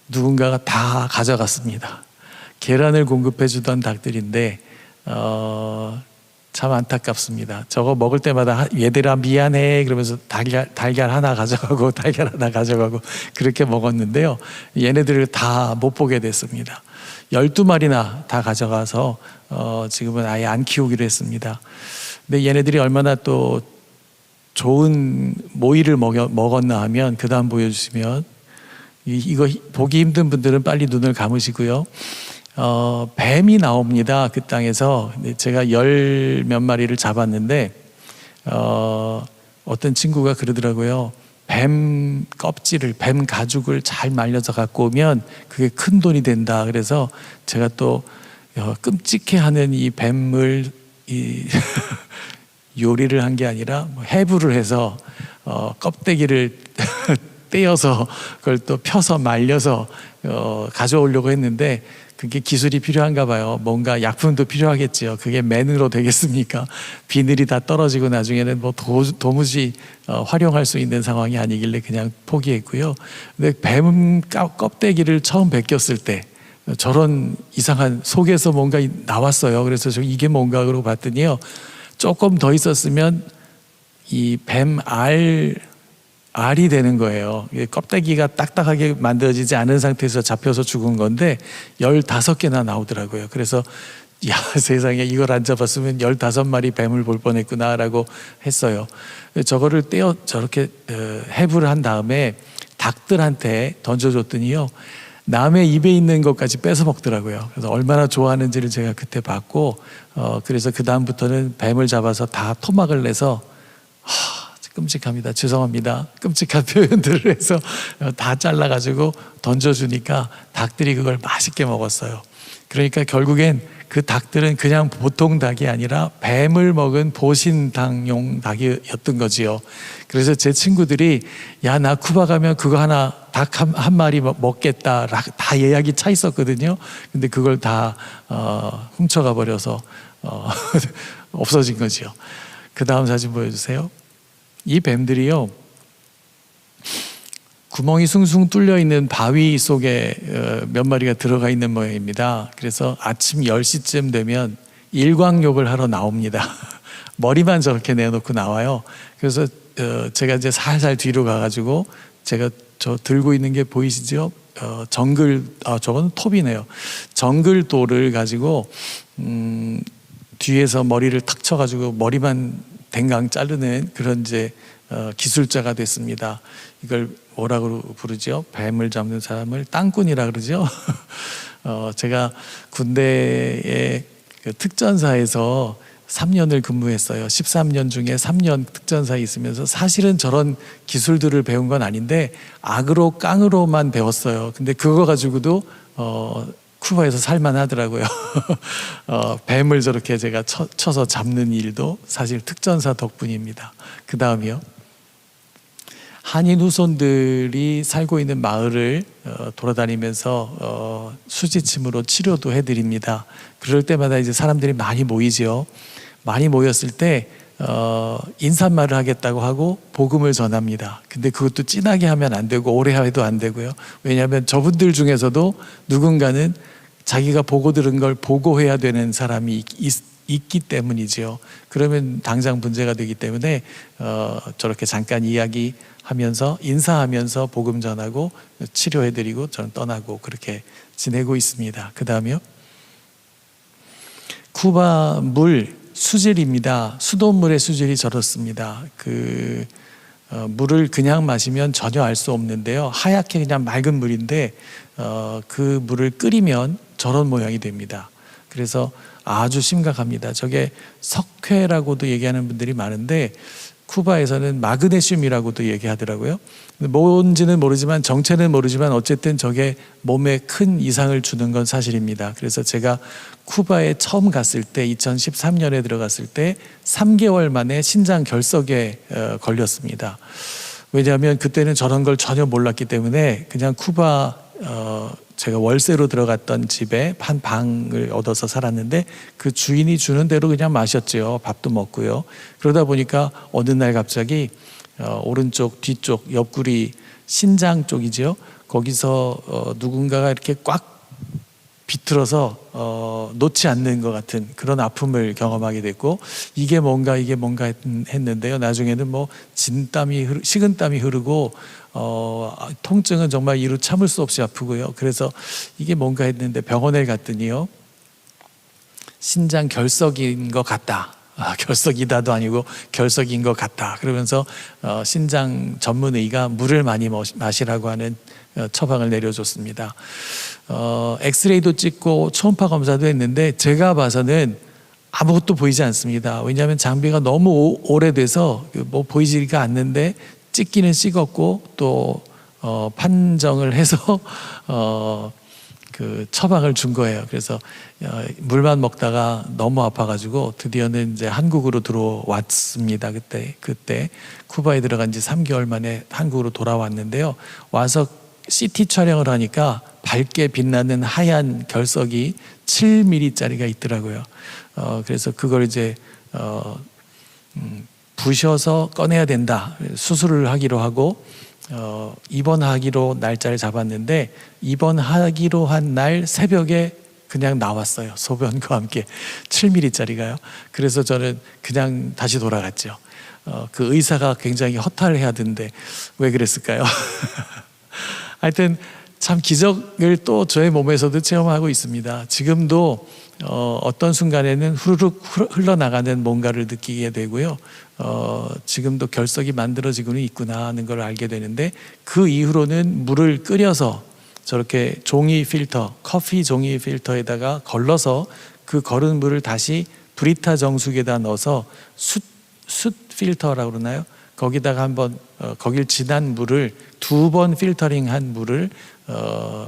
누군가가 다 가져갔습니다. 계란을 공급해 주던 닭들인데 참 안타깝습니다. 저거 먹을 때마다 얘들아 미안해 그러면서 달걀 하나 가져가고 달걀 하나 가져가고 그렇게 먹었는데요. 얘네들을 다 못 보게 됐습니다. 12마리나 다 가져가서 지금은 아예 안 키우기로 했습니다. 근데 얘네들이 얼마나 또 좋은 모이를 먹었나 하면 그 다음 보여주시면 이거 보기 힘든 분들은 빨리 눈을 감으시고요. 뱀이 나옵니다. 그 땅에서. 제가 10몇 마리를 잡았는데 어떤 친구가 그러더라고요. 뱀 껍질을, 뱀 가죽을 잘 말려서 갖고 오면 그게 큰 돈이 된다. 그래서 제가 또 끔찍해하는 이 뱀을 요리를 한 게 아니라 해부를 해서 껍데기를 떼어서 그걸 또 펴서 말려서 가져오려고 했는데 그게 기술이 필요한가 봐요. 뭔가 약품도 필요하겠지요. 그게 맨으로 되겠습니까? 비늘이 다 떨어지고 나중에는 뭐 도무지 활용할 수 있는 상황이 아니길래 그냥 포기했고요. 근데 뱀 껍데기를 처음 벗겼을 때 저런 이상한 속에서 뭔가 나왔어요. 그래서 저 이게 뭔가 그러고 봤더니요. 조금 더 있었으면 이 뱀 알이 되는 거예요. 껍데기가 딱딱하게 만들어지지 않은 상태에서 잡혀서 죽은 건데 15개나 나오더라고요. 그래서 야 세상에 이걸 안 잡았으면 15마리 뱀을 볼 뻔했구나라고 했어요. 저거를 떼어 저렇게 해부를 한 다음에 닭들한테 던져줬더니요. 남의 입에 있는 것까지 뺏어 먹더라고요. 그래서 얼마나 좋아하는지를 제가 그때 봤고 그래서 그 다음부터는 뱀을 잡아서 다 토막을 내서 끔찍합니다. 죄송합니다. 끔찍한 표현들을 해서 다 잘라가지고 던져주니까 닭들이 그걸 맛있게 먹었어요. 그러니까 결국엔 그 닭들은 그냥 보통 닭이 아니라 뱀을 먹은 보신닭용 닭이었던 거지요. 그래서 제 친구들이 야, 나 쿠바 가면 그거 하나 닭 한 마리 먹겠다 다 예약이 차 있었거든요. 근데 그걸 다 훔쳐가 버려서 없어진 거지요. 그 다음 사진 보여주세요. 이 뱀들이요 구멍이 숭숭 뚫려 있는 바위 속에 몇 마리가 들어가 있는 모양입니다. 그래서 아침 10시쯤 되면 일광욕을 하러 나옵니다. 머리만 저렇게 내놓고 나와요. 그래서 제가 이제 살살 뒤로 가가지고 제가 저 들고 있는 게 보이시죠? 저거는 톱이네요. 정글돌을 가지고 뒤에서 머리를 탁 쳐가지고 머리만 댕강 자르는 그런 이제 기술자가 됐습니다. 이걸 뭐라고 부르죠? 뱀을 잡는 사람을 땅꾼이라 그러죠. 제가 군대의 그 특전사에서 3년을 근무했어요. 13년 중에 3년 특전사에 있으면서 사실은 저런 기술들을 배운 건 아닌데 악으로 깡으로만 배웠어요. 근데 그거 가지고도 쿠바에서 살만하더라고요. 뱀을 저렇게 제가 쳐서 잡는 일도 사실 특전사 덕분입니다. 그 다음이요. 한인 후손들이 살고 있는 마을을 돌아다니면서 수지침으로 치료도 해드립니다. 그럴 때마다 이제 사람들이 많이 모이죠. 많이 모였을 때 인사말을 하겠다고 하고 복음을 전합니다. 근데 그것도 진하게 하면 안 되고 오래 해도 안 되고요. 왜냐하면 저분들 중에서도 누군가는 자기가 보고 들은 걸 보고해야 되는 사람이 있기 때문이죠. 그러면 당장 문제가 되기 때문에 저렇게 잠깐 이야기하면서 인사하면서 복음 전하고 치료해드리고 저는 떠나고 그렇게 지내고 있습니다. 그 다음이요. 쿠바 물 수질입니다. 수돗물의 수질이 저렇습니다. 물을 그냥 마시면 전혀 알 수 없는데요. 하얗게 그냥 맑은 물인데 그 물을 끓이면 저런 모양이 됩니다. 그래서 아주 심각합니다. 저게 석회라고도 얘기하는 분들이 많은데 쿠바에서는 마그네슘이라고도 얘기하더라고요. 뭔지는 모르지만 정체는 모르지만 어쨌든 저게 몸에 큰 이상을 주는 건 사실입니다. 그래서 제가 쿠바에 처음 갔을 때 2013년에 들어갔을 때 3개월 만에 신장 결석에 걸렸습니다. 왜냐하면 그때는 저런 걸 전혀 몰랐기 때문에 그냥 쿠바 제가 월세로 들어갔던 집에 한 방을 얻어서 살았는데 그 주인이 주는 대로 그냥 마셨죠. 밥도 먹고요. 그러다 보니까 어느 날 갑자기 오른쪽 뒤쪽 옆구리 신장 쪽이죠. 거기서 누군가가 이렇게 꽉 비틀어서 놓지 않는 것 같은 그런 아픔을 경험하게 됐고, 이게 뭔가 했는데요. 나중에는 뭐 식은땀이 흐르고 통증은 정말 이루 참을 수 없이 아프고요. 그래서 이게 뭔가 했는데 병원에 갔더니요, 신장 결석인 것 같다. 결석이다도 아니고 결석인 것 같다. 그러면서 신장 전문의가 물을 많이 마시라고 하는 처방을 내려줬습니다. 엑스레이도 찍고 초음파 검사도 했는데 제가 봐서는 아무것도 보이지 않습니다. 왜냐하면 장비가 너무 오래돼서 뭐 보이지가 않는데, 찍기는 찍었고 또 판정을 해서 그 처방을 준 거예요. 그래서 물만 먹다가 너무 아파가지고 드디어는 이제 한국으로 들어왔습니다. 그때 쿠바에 들어간 지 3개월 만에 한국으로 돌아왔는데요. 와서 CT 촬영을 하니까 밝게 빛나는 하얀 결석이 7mm짜리가 있더라고요. 그래서 그걸 이제 부셔서 꺼내야 된다. 수술을 하기로 하고 입원하기로 날짜를 잡았는데, 입원하기로 한 날 새벽에 그냥 나왔어요. 소변과 함께 7mm짜리가요. 그래서 저는 그냥 다시 돌아갔죠. 그 의사가 굉장히 허탈해하던데 왜 그랬을까요? 하여튼 참 기적을 또 저의 몸에서도 체험하고 있습니다. 지금도 어떤 순간에는 후루룩 흘러나가는 뭔가를 느끼게 되고요. 지금도 결석이 만들어지고는 있구나 하는 걸 알게 되는데, 그 이후로는 물을 끓여서 저렇게 종이 필터, 커피 종이 필터에다가 걸러서 그 걸은 물을 다시 브리타 정수기에다 넣어서 숯 필터라고 그러나요? 거기다가 한번 거길 지난 물을 2번 필터링한 물을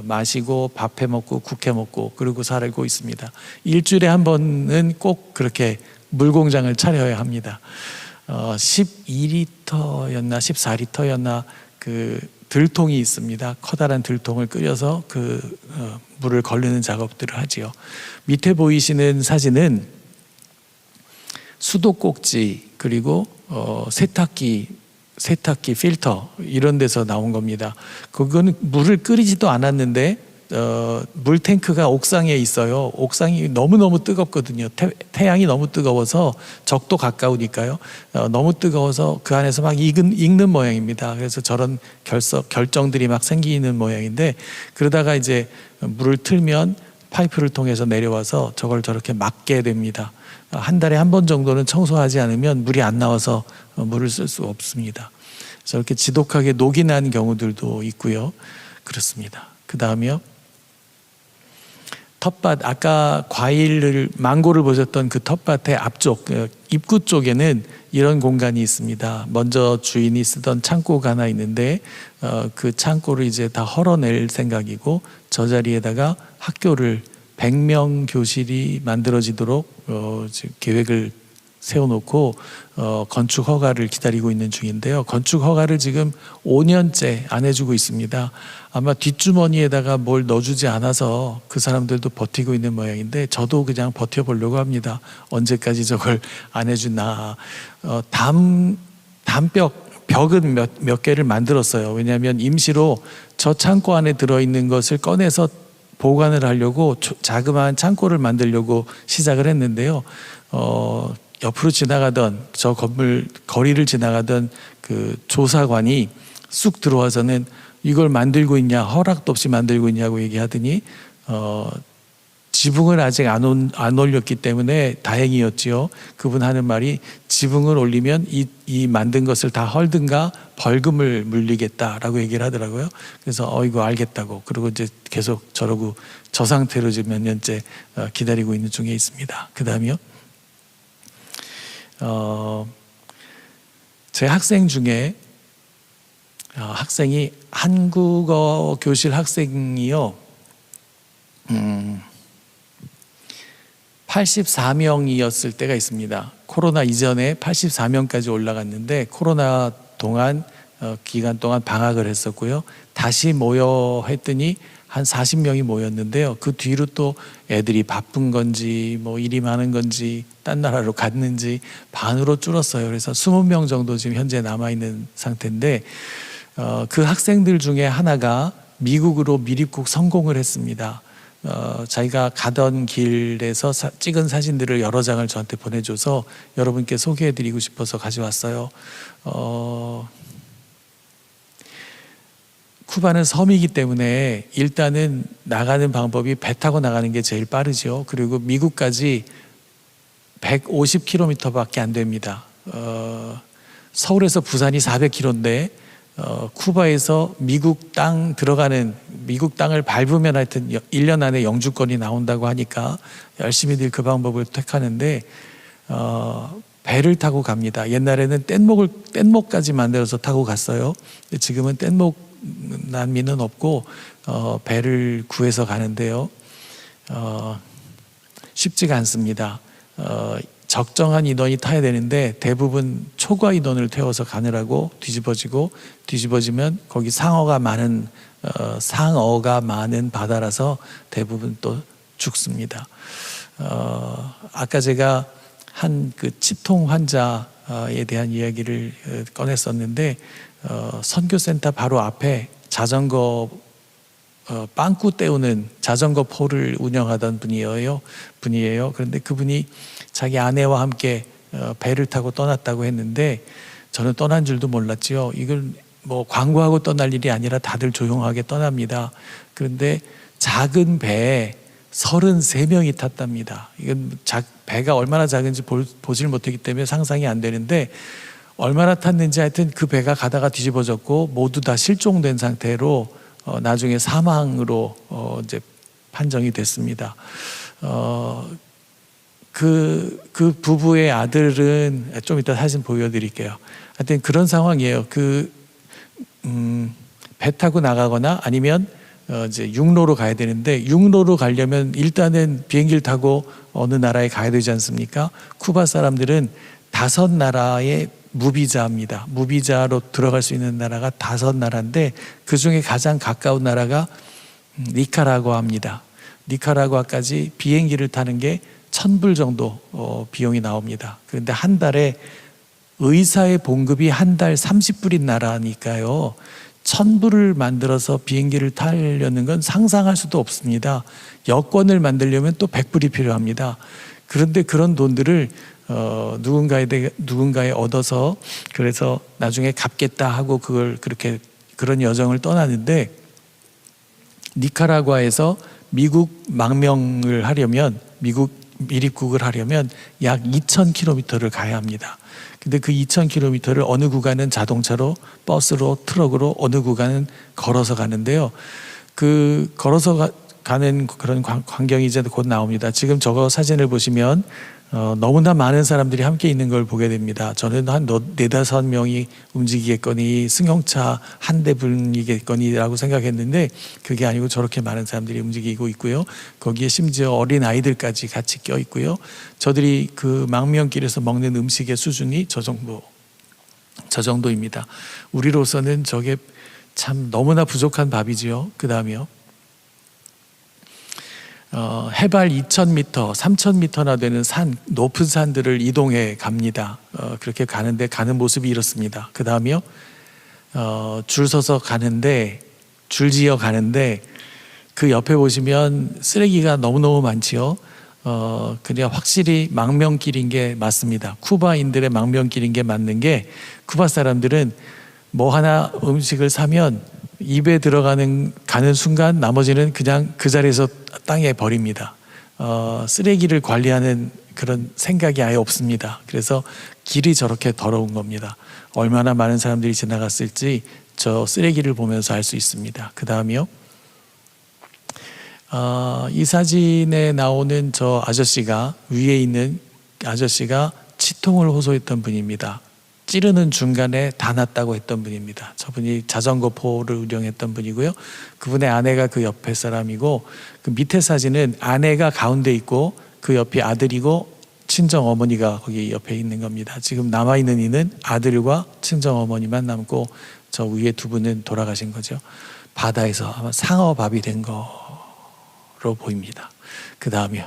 마시고 밥해 먹고 국해 먹고 그러고 살고 있습니다. 일주일에 한 번은 꼭 그렇게 물공장을 차려야 합니다. 12리터였나 14리터였나 그 들통이 있습니다. 커다란 들통을 끓여서 그 물을 걸르는 작업들을 하지요. 밑에 보이시는 사진은 수도꼭지 그리고 세탁기 필터 이런 데서 나온 겁니다. 그거는 물을 끓이지도 않았는데 물 탱크가 옥상에 있어요. 옥상이 너무너무 뜨겁거든요. 태양이 너무 뜨거워서, 적도 가까우니까요. 너무 뜨거워서 그 안에서 막 익는 모양입니다. 그래서 저런 결정들이 막 생기는 모양인데, 그러다가 이제 물을 틀면 파이프를 통해서 내려와서 저걸 저렇게 막게 됩니다. 한 달에 한 번 정도는 청소하지 않으면 물이 안 나와서 물을 쓸 수 없습니다. 저렇게 지독하게 녹이 난 경우들도 있고요. 그렇습니다. 그 다음에요, 텃밭, 아까 망고를 보셨던 그 텃밭의 앞쪽 입구 쪽에는 이런 공간이 있습니다. 먼저 주인이 쓰던 창고가 하나 있는데 그 창고를 이제 다 헐어낼 생각이고, 저 자리에다가 학교를 100명 교실이 만들어지도록 계획을 세워놓고 건축 허가를 기다리고 있는 중인데요. 건축 허가를 지금 5년째 안 해주고 있습니다. 아마 뒷주머니에다가 뭘 넣어주지 않아서 그 사람들도 버티고 있는 모양인데, 저도 그냥 버텨보려고 합니다. 언제까지 저걸 안 해주나. 벽은 몇 개를 만들었어요. 왜냐하면 임시로 저 창고 안에 들어있는 것을 꺼내서 보관을 하려고 자그마한 창고를 만들려고 시작을 했는데요. 옆으로 지나가던 저 건물 거리를 지나가던 그 조사관이 쑥 들어와서는 이걸 만들고 있냐, 허락도 없이 만들고 있냐고 얘기하더니 지붕을 아직 안 올렸기 때문에 다행이었지요. 그분 하는 말이, 지붕을 올리면 이 만든 것을 다 헐든가 벌금을 물리겠다라고 얘기를 하더라고요. 그래서 이거 알겠다고, 그리고 이제 계속 저러고 저 상태로 지금 몇 년째 기다리고 있는 중에 있습니다. 그 다음이요, 제 학생 중에 학생이 한국어 교실 학생이요, 84명이었을 때가 있습니다. 코로나 이전에 84명까지 올라갔는데, 코로나 동안 기간 동안 방학을 했었고요. 다시 모여 했더니 한 40명이 모였는데요. 그 뒤로 또 애들이 바쁜 건지 뭐 일이 많은 건지 딴 나라로 갔는지 반으로 줄었어요. 그래서 20명 정도 지금 현재 남아있는 상태인데, 그 학생들 중에 하나가 미국으로 미입국 성공을 했습니다. 자기가 가던 길에서 찍은 사진들을 여러 장을 저한테 보내줘서 여러분께 소개해드리고 싶어서 가져왔어요. 쿠바는 섬이기 때문에 일단은 나가는 방법이 배 타고 나가는 게 제일 빠르죠. 그리고 미국까지 150km밖에 안 됩니다. 서울에서 부산이 400km인데 쿠바에서 미국 땅을 밟으면 하여튼 1년 안에 영주권이 나온다고 하니까 열심히들 그 방법을 택하는데 배를 타고 갑니다. 옛날에는 뗏목까지 만들어서 타고 갔어요. 지금은 뗏목 난민은 없고 배를 구해서 가는데요. 쉽지가 않습니다. 적정한 인원이 타야 되는데 대부분 초과 인원을 태워서 가느라고 뒤집어지면 거기 상어가 많은 바다라서 대부분 또 죽습니다. 아까 제가 한 그 치통 환자에 대한 이야기를 꺼냈었는데 선교센터 바로 앞에 자전거 빵꾸 때우는 자전거 포를 운영하던 분이에요. 그런데 그분이 자기 아내와 함께 배를 타고 떠났다고 했는데 저는 떠난 줄도 몰랐지요. 이걸 뭐 광고하고 떠날 일이 아니라 다들 조용하게 떠납니다. 그런데 작은 배에 33명이 탔답니다. 이건 배가 얼마나 작은지 보질 못했기 때문에 상상이 안 되는데 얼마나 탔는지 하여튼 그 배가 가다가 뒤집어졌고 모두 다 실종된 상태로 나중에 사망으로 이제 판정이 됐습니다. 그 부부의 아들은 좀 이따 사진 보여드릴게요. 하여튼 그런 상황이에요. 배 타고 나가거나 아니면 이제 육로로 가야 되는데 육로로 가려면 일단은 비행기를 타고 어느 나라에 가야 되지 않습니까? 쿠바 사람들은 5나라의 무비자입니다. 무비자로 들어갈 수 있는 나라가 5나라인데 그 중에 가장 가까운 나라가 니카라과입니다. 니카라과까지 비행기를 타는 게 1,000불 정도 비용이 나옵니다. 그런데 한 달에 의사의 봉급이 한 달 30불인 나라니까요. 1,000불을 만들어서 비행기를 타려는 건 상상할 수도 없습니다. 여권을 만들려면 또 100불이 필요합니다. 그런데 그런 돈들을 누군가에 얻어서 그래서 나중에 갚겠다 하고 그런 여정을 떠나는데 니카라과에서 미국 망명을 하려면 미국 미립국을 하려면 약 2,000km를 가야 합니다. 근데 그 2,000km를 어느 구간은 자동차로, 버스로, 트럭으로, 어느 구간은 걸어서 가는데요. 그 걸어서 가는 그런 광경이 이제 곧 나옵니다. 지금 저거 사진을 보시면 너무나 많은 사람들이 함께 있는 걸 보게 됩니다. 저는 한 4-5명이 움직이겠거니 승용차 한 대 분이겠거니라고 생각했는데 그게 아니고 저렇게 많은 사람들이 움직이고 있고요. 거기에 심지어 어린 아이들까지 같이 껴 있고요. 저들이 그 망명길에서 먹는 음식의 수준이 저 정도입니다. 우리로서는 저게 참 너무나 부족한 밥이지요. 그 다음이요. 해발 2,000m, 3,000m나 되는 높은 산들을 이동해 갑니다. 그렇게 가는 모습이 이렇습니다. 그 다음이요. 줄 서서 줄지어 가는데 그 옆에 보시면 쓰레기가 너무너무 많지요. 그냥 확실히 망명길인 게 맞습니다. 쿠바인들의 망명길인 게 맞는 게 쿠바 사람들은 뭐 하나 음식을 사면 입에 가는 순간 나머지는 그냥 그 자리에서 땅에 버립니다. 쓰레기를 관리하는 그런 생각이 아예 없습니다. 그래서 길이 저렇게 더러운 겁니다. 얼마나 많은 사람들이 지나갔을지 저 쓰레기를 보면서 알 수 있습니다. 그 다음이요. 이 사진에 나오는 저 아저씨가 위에 있는 아저씨가 치통을 호소했던 분입니다. 찌르는 중간에 다 났다고 했던 분입니다. 저분이 자전거포를 운영했던 분이고요. 그분의 아내가 그 옆에 사람이고 그 밑에 사진은 아내가 가운데 있고 그 옆이 아들이고 친정 어머니가 거기 옆에 있는 겁니다. 지금 남아있는 이는 아들과 친정 어머니만 남고 저 위에 두 분은 돌아가신 거죠. 바다에서 아마 상어밥이 된 거로 보입니다. 그 다음이요.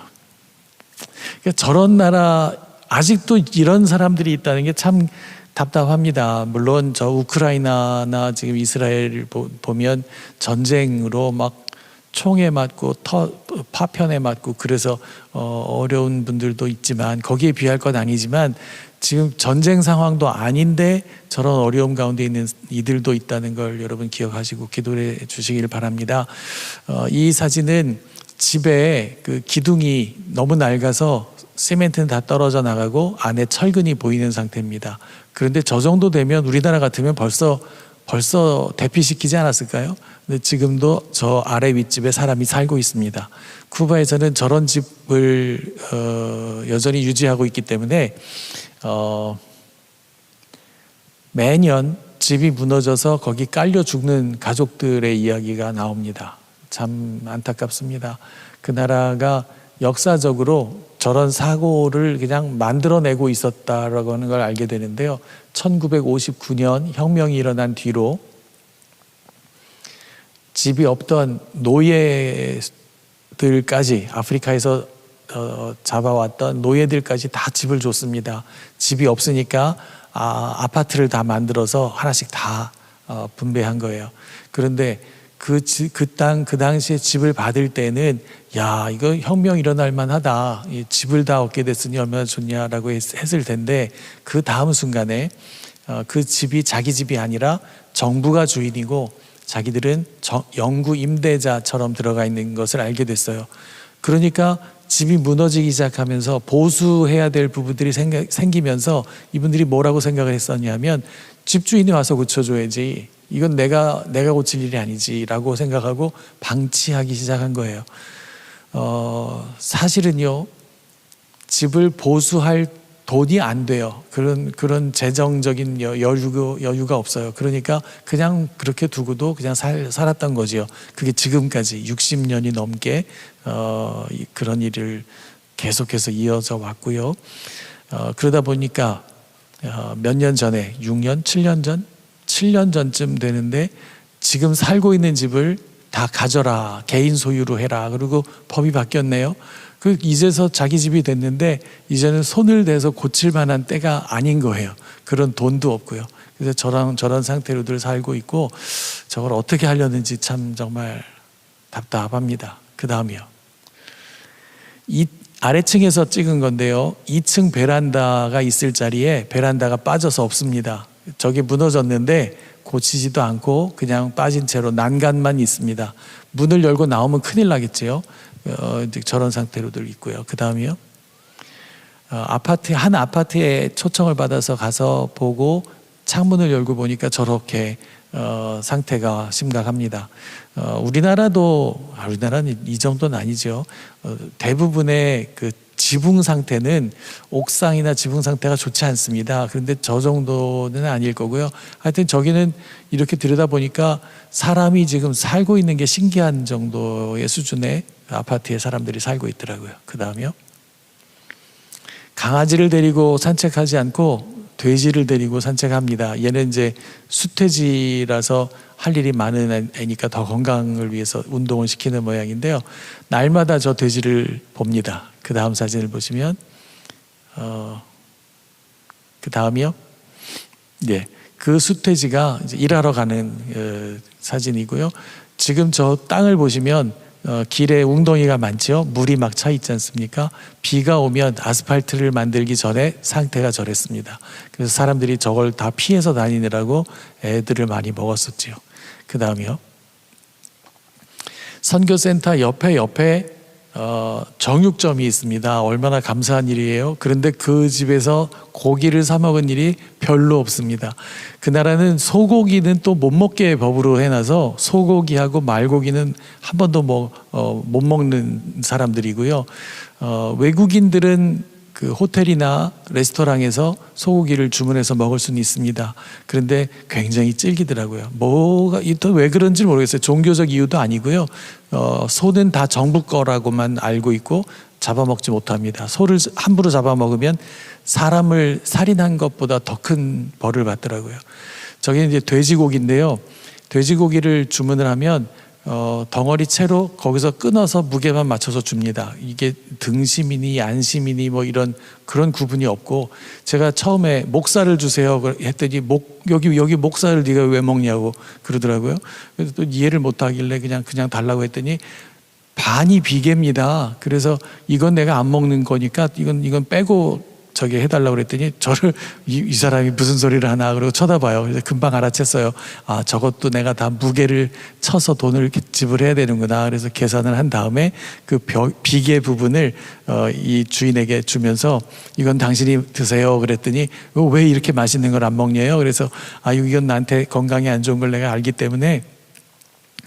그러니까 저런 나라 아직도 이런 사람들이 있다는 게 참 답답합니다. 물론 저 우크라이나나 지금 이스라엘을 보면 전쟁으로 막 총에 맞고 파편에 맞고 그래서 어려운 분들도 있지만 거기에 비할 건 아니지만 지금 전쟁 상황도 아닌데 저런 어려움 가운데 있는 이들도 있다는 걸 여러분 기억하시고 기도해 주시길 바랍니다. 이 사진은 집에 그 기둥이 너무 낡아서 시멘트는 다 떨어져 나가고 안에 철근이 보이는 상태입니다. 그런데 저 정도 되면 우리나라 같으면 벌써 대피시키지 않았을까요? 근데 지금도 저 아래 윗집에 사람이 살고 있습니다. 쿠바에서는 저런 집을 여전히 유지하고 있기 때문에 매년 집이 무너져서 거기 깔려 죽는 가족들의 이야기가 나옵니다. 참 안타깝습니다. 그 나라가 역사적으로 저런 사고를 그냥 만들어내고 있었다라고 하는 걸 알게 되는데요. 1959년 혁명이 일어난 뒤로 집이 없던 노예들까지 아프리카에서 잡아왔던 노예들까지 다 집을 줬습니다. 집이 없으니까 아파트를 다 만들어서 하나씩 다 분배한 거예요. 그런데 그 당시에 집을 받을 때는 야 이거 혁명 일어날 만하다, 집을 다 얻게 됐으니 얼마나 좋냐라고 했을 텐데 그 다음 순간에 그 집이 자기 집이 아니라 정부가 주인이고 자기들은 영구 임대자처럼 들어가 있는 것을 알게 됐어요. 그러니까 집이 무너지기 시작하면서 보수해야 될 부분들이 생기면서 이분들이 뭐라고 생각을 했었냐면 집주인이 와서 고쳐줘야지, 이건 내가 고칠 일이 아니지라고 생각하고 방치하기 시작한 거예요. 사실은요, 집을 보수할 돈이 안 돼요. 그런 재정적인 여유가 없어요. 그러니까 그냥 그렇게 두고도 그냥 살았던 거지요. 그게 지금까지 60년이 넘게 그런 일을 계속해서 이어져 왔고요. 그러다 보니까 몇 년 전에 6년, 7년 전쯤 되는데 지금 살고 있는 집을 다 가져라, 개인 소유로 해라. 그리고 법이 바뀌었네요. 이제서 자기 집이 됐는데 이제는 손을 대서 고칠 만한 때가 아닌 거예요. 그런 돈도 없고요. 그래서 저런 상태로들 살고 있고 저걸 어떻게 하려는지 참 정말 답답합니다. 그 다음이요. 이 아래층에서 찍은 건데요. 2층 베란다가 있을 자리에 베란다가 빠져서 없습니다. 저게 무너졌는데 고치지도 않고 그냥 빠진 채로 난간만 있습니다. 문을 열고 나오면 큰일 나겠지요. 저런 상태로들 있고요. 그 다음이요. 한 아파트에 초청을 받아서 가서 보고 창문을 열고 보니까 저렇게 상태가 심각합니다. 우리나라는 이 정도는 아니죠. 대부분의 그 지붕 상태는 옥상이나 지붕 상태가 좋지 않습니다. 그런데 저 정도는 아닐 거고요. 하여튼 저기는 이렇게 들여다보니까 사람이 지금 살고 있는 게 신기한 정도의 수준의 아파트에 사람들이 살고 있더라고요. 그 다음이요. 강아지를 데리고 산책하지 않고 돼지를 데리고 산책합니다. 얘는 이제 수태지라서 할 일이 많은 애니까 더 건강을 위해서 운동을 시키는 모양인데요. 날마다 저 돼지를 봅니다. 그 다음 사진을 보시면 그 다음이요. 네, 그 수태지가 이제 일하러 가는 사진이고요. 지금 저 땅을 보시면 길에 웅덩이가 많죠. 물이 막 차 있지 않습니까? 비가 오면 아스팔트를 만들기 전에 상태가 저랬습니다. 그래서 사람들이 저걸 다 피해서 다니느라고 애들을 많이 먹었었지요. 그 다음이요. 선교센터 옆에 정육점이 있습니다. 얼마나 감사한 일이에요. 그런데 그 집에서 고기를 사 먹은 일이 별로 없습니다. 그 나라는 소고기는 또 못 먹게 법으로 해놔서 소고기하고 말고기는 한 번도 못 먹는 사람들이고요. 외국인들은 그 호텔이나 레스토랑에서 소고기를 주문해서 먹을 수는 있습니다. 그런데 굉장히 질기더라고요. 왜 그런지 모르겠어요. 종교적 이유도 아니고요. 소는 다 정부 거라고만 알고 있고 잡아먹지 못합니다. 소를 함부로 잡아먹으면 사람을 살인한 것보다 더 큰 벌을 받더라고요. 저게 이제 돼지고기인데요. 돼지고기를 주문을 하면 덩어리 채로 거기서 끊어서 무게만 맞춰서 줍니다. 이게 등심이니 안심이니 뭐 이런 그런 구분이 없고, 제가 처음에 목살을 주세요 했더니 여기 목살을 네가 왜 먹냐고 그러더라고요. 그래서 또 이해를 못 하길래 그냥 달라고 했더니 반이 비계입니다. 그래서 이건 내가 안 먹는 거니까 이건 빼고 저기 해달라고 그랬더니 저를 이 사람이 무슨 소리를 하나 그러고 쳐다봐요. 그래서 금방 알아챘어요. 아, 저것도 내가 다 무게를 쳐서 돈을 지불해야 되는구나. 그래서 계산을 한 다음에 그 비계 부분을 이 주인에게 주면서 이건 당신이 드세요 그랬더니 왜 이렇게 맛있는 걸 안 먹냐요. 그래서 이건 나한테 건강에 안 좋은 걸 내가 알기 때문에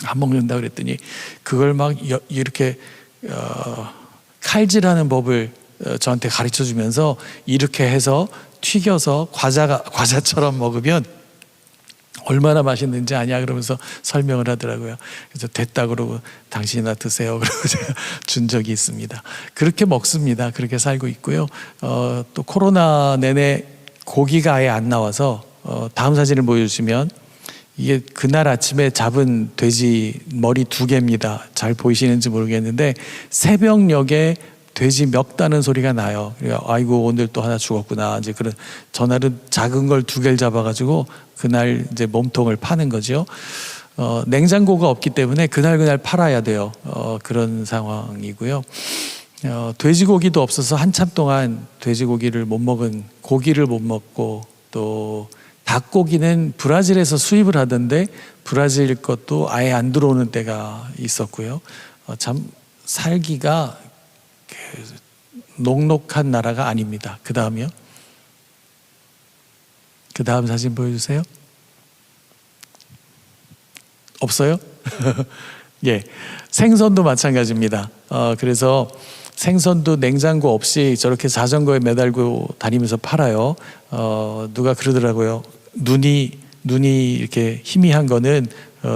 안 먹는다 그랬더니 그걸 막 이렇게 칼질하는 법을 저한테 가르쳐 주면서 이렇게 해서 튀겨서 과자처럼 먹으면 얼마나 맛있는지 아냐 그러면서 설명을 하더라고요. 그래서 됐다 그러고 당신이나 드세요 그러고 제가 준 적이 있습니다. 그렇게 먹습니다. 그렇게 살고 있고요. 또 코로나 내내 고기가 아예 안 나와서 다음 사진을 보여주시면 이게 그날 아침에 잡은 돼지 머리 2개입니다. 잘 보이시는지 모르겠는데 새벽녘에 돼지 멱다는 소리가 나요. 아이고 오늘 또 하나 죽었구나. 이제 그런 전날은 작은 걸 2개를 잡아가지고 그날 이제 몸통을 파는 거죠. 냉장고가 없기 때문에 그날 팔아야 돼요. 그런 상황이고요. 돼지고기도 없어서 한참 동안 돼지고기를 못 먹은 고기를 못 먹고 또 닭고기는 브라질에서 수입을 하던데 브라질 것도 아예 안 들어오는 때가 있었고요. 참 살기가 녹록한 나라가 아닙니다. 그 다음이요. 그 다음 사진 보여주세요. 없어요? 예, 생선도 마찬가지입니다. 그래서 생선도 냉장고 없이 저렇게 자전거에 매달고 다니면서 팔아요. 누가 그러더라고요. 눈이 이렇게 희미한 거는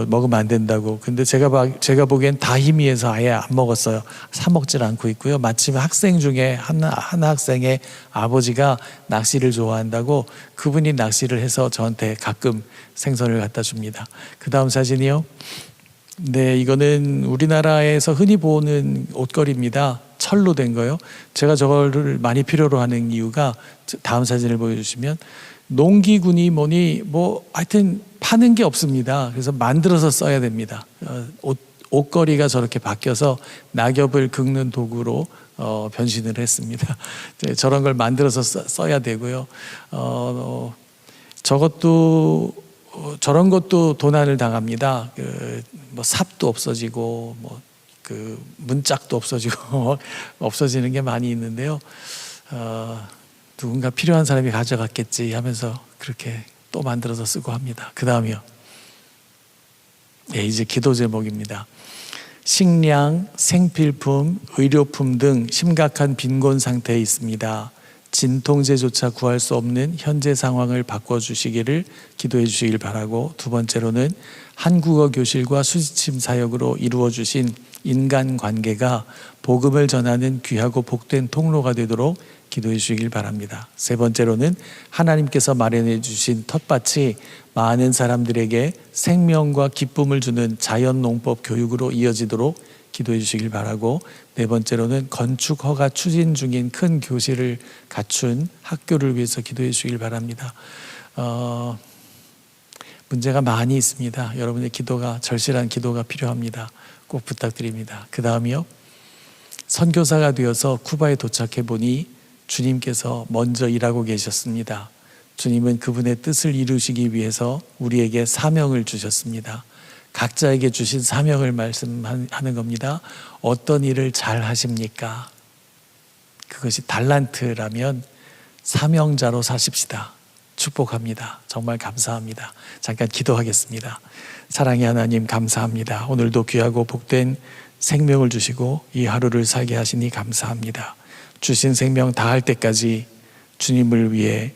먹으면 안 된다고. 근데 제가 보기엔 다 희미해서 아예 안 먹었어요. 사 먹질 않고 있고요. 마침 학생 중에 한 학생의 아버지가 낚시를 좋아한다고 그분이 낚시를 해서 저한테 가끔 생선을 갖다 줍니다. 그 다음 사진이요. 네, 이거는 우리나라에서 흔히 보는 옷걸이입니다. 철로 된 거요. 제가 저거를 많이 필요로 하는 이유가 다음 사진을 보여주시면 농기군이 뭐니 뭐 하여튼 파는 게 없습니다. 그래서 만들어서 써야 됩니다. 옷걸이가 저렇게 바뀌어서 낙엽을 긁는 도구로 변신을 했습니다. 저런 걸 만들어서 써야 되고요. 저런 것도 도난을 당합니다. 뭐 삽도 없어지고 그 문짝도 없어지고 없어지는 게 많이 있는데요. 누군가 필요한 사람이 가져갔겠지 하면서 그렇게 또 만들어서 쓰고 합니다. 그 다음이요. 네, 이제 기도 제목입니다. 식량, 생필품, 의료품 등 심각한 빈곤 상태에 있습니다. 진통제조차 구할 수 없는 현재 상황을 바꿔주시기를 기도해 주시길 바라고, 두 번째로는 한국어 교실과 수지침 사역으로 이루어 주신 인간관계가 복음을 전하는 귀하고 복된 통로가 되도록 기도해 주시길 바랍니다. 세 번째로는 하나님께서 마련해 주신 텃밭이 많은 사람들에게 생명과 기쁨을 주는 자연농법 교육으로 이어지도록 기도해 주시길 바라고, 네 번째로는 건축 허가 추진 중인 큰 교실을 갖춘 학교를 위해서 기도해 주시길 바랍니다. 문제가 많이 있습니다. 여러분의 기도가, 절실한 기도가 필요합니다. 꼭 부탁드립니다. 그 다음이요. 선교사가 되어서 쿠바에 도착해 보니 주님께서 먼저 일하고 계셨습니다. 주님은 그분의 뜻을 이루시기 위해서 우리에게 사명을 주셨습니다. 각자에게 주신 사명을 말씀하는 겁니다. 어떤 일을 잘 하십니까? 그것이 달란트라면 사명자로 사십시다. 축복합니다. 정말 감사합니다. 잠깐 기도하겠습니다. 사랑의 하나님, 감사합니다. 오늘도 귀하고 복된 생명을 주시고 이 하루를 살게 하시니 감사합니다. 주신 생명 다할 때까지 주님을 위해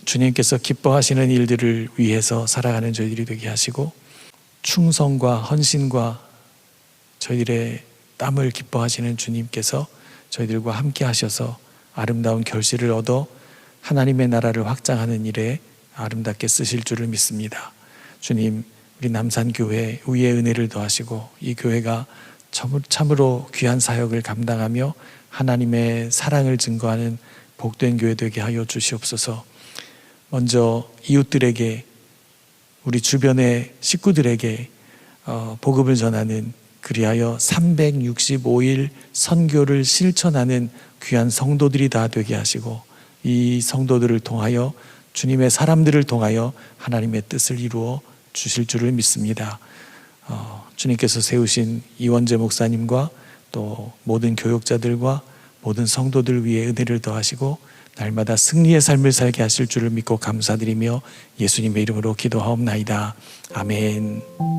주님께서 기뻐하시는 일들을 위해서 살아가는 저희들이 되게 하시고, 충성과 헌신과 저희들의 땀을 기뻐하시는 주님께서 저희들과 함께 하셔서 아름다운 결실을 얻어 하나님의 나라를 확장하는 일에 아름답게 쓰실 줄을 믿습니다. 주님, 우리 남산교회 위에 은혜를 더하시고 이 교회가 참으로 귀한 사역을 감당하며 하나님의 사랑을 증거하는 복된 교회 되게 하여 주시옵소서. 먼저 이웃들에게, 우리 주변의 식구들에게 복음을 전하는, 그리하여 365일 선교를 실천하는 귀한 성도들이 다 되게 하시고, 이 성도들을 통하여, 주님의 사람들을 통하여 하나님의 뜻을 이루어 주실 줄을 믿습니다. 주님께서 세우신 이원재 목사님과 또 모든 교역자들과 모든 성도들 위에 은혜를 더하시고 날마다 승리의 삶을 살게 하실 줄을 믿고 감사드리며 예수님의 이름으로 기도하옵나이다. 아멘.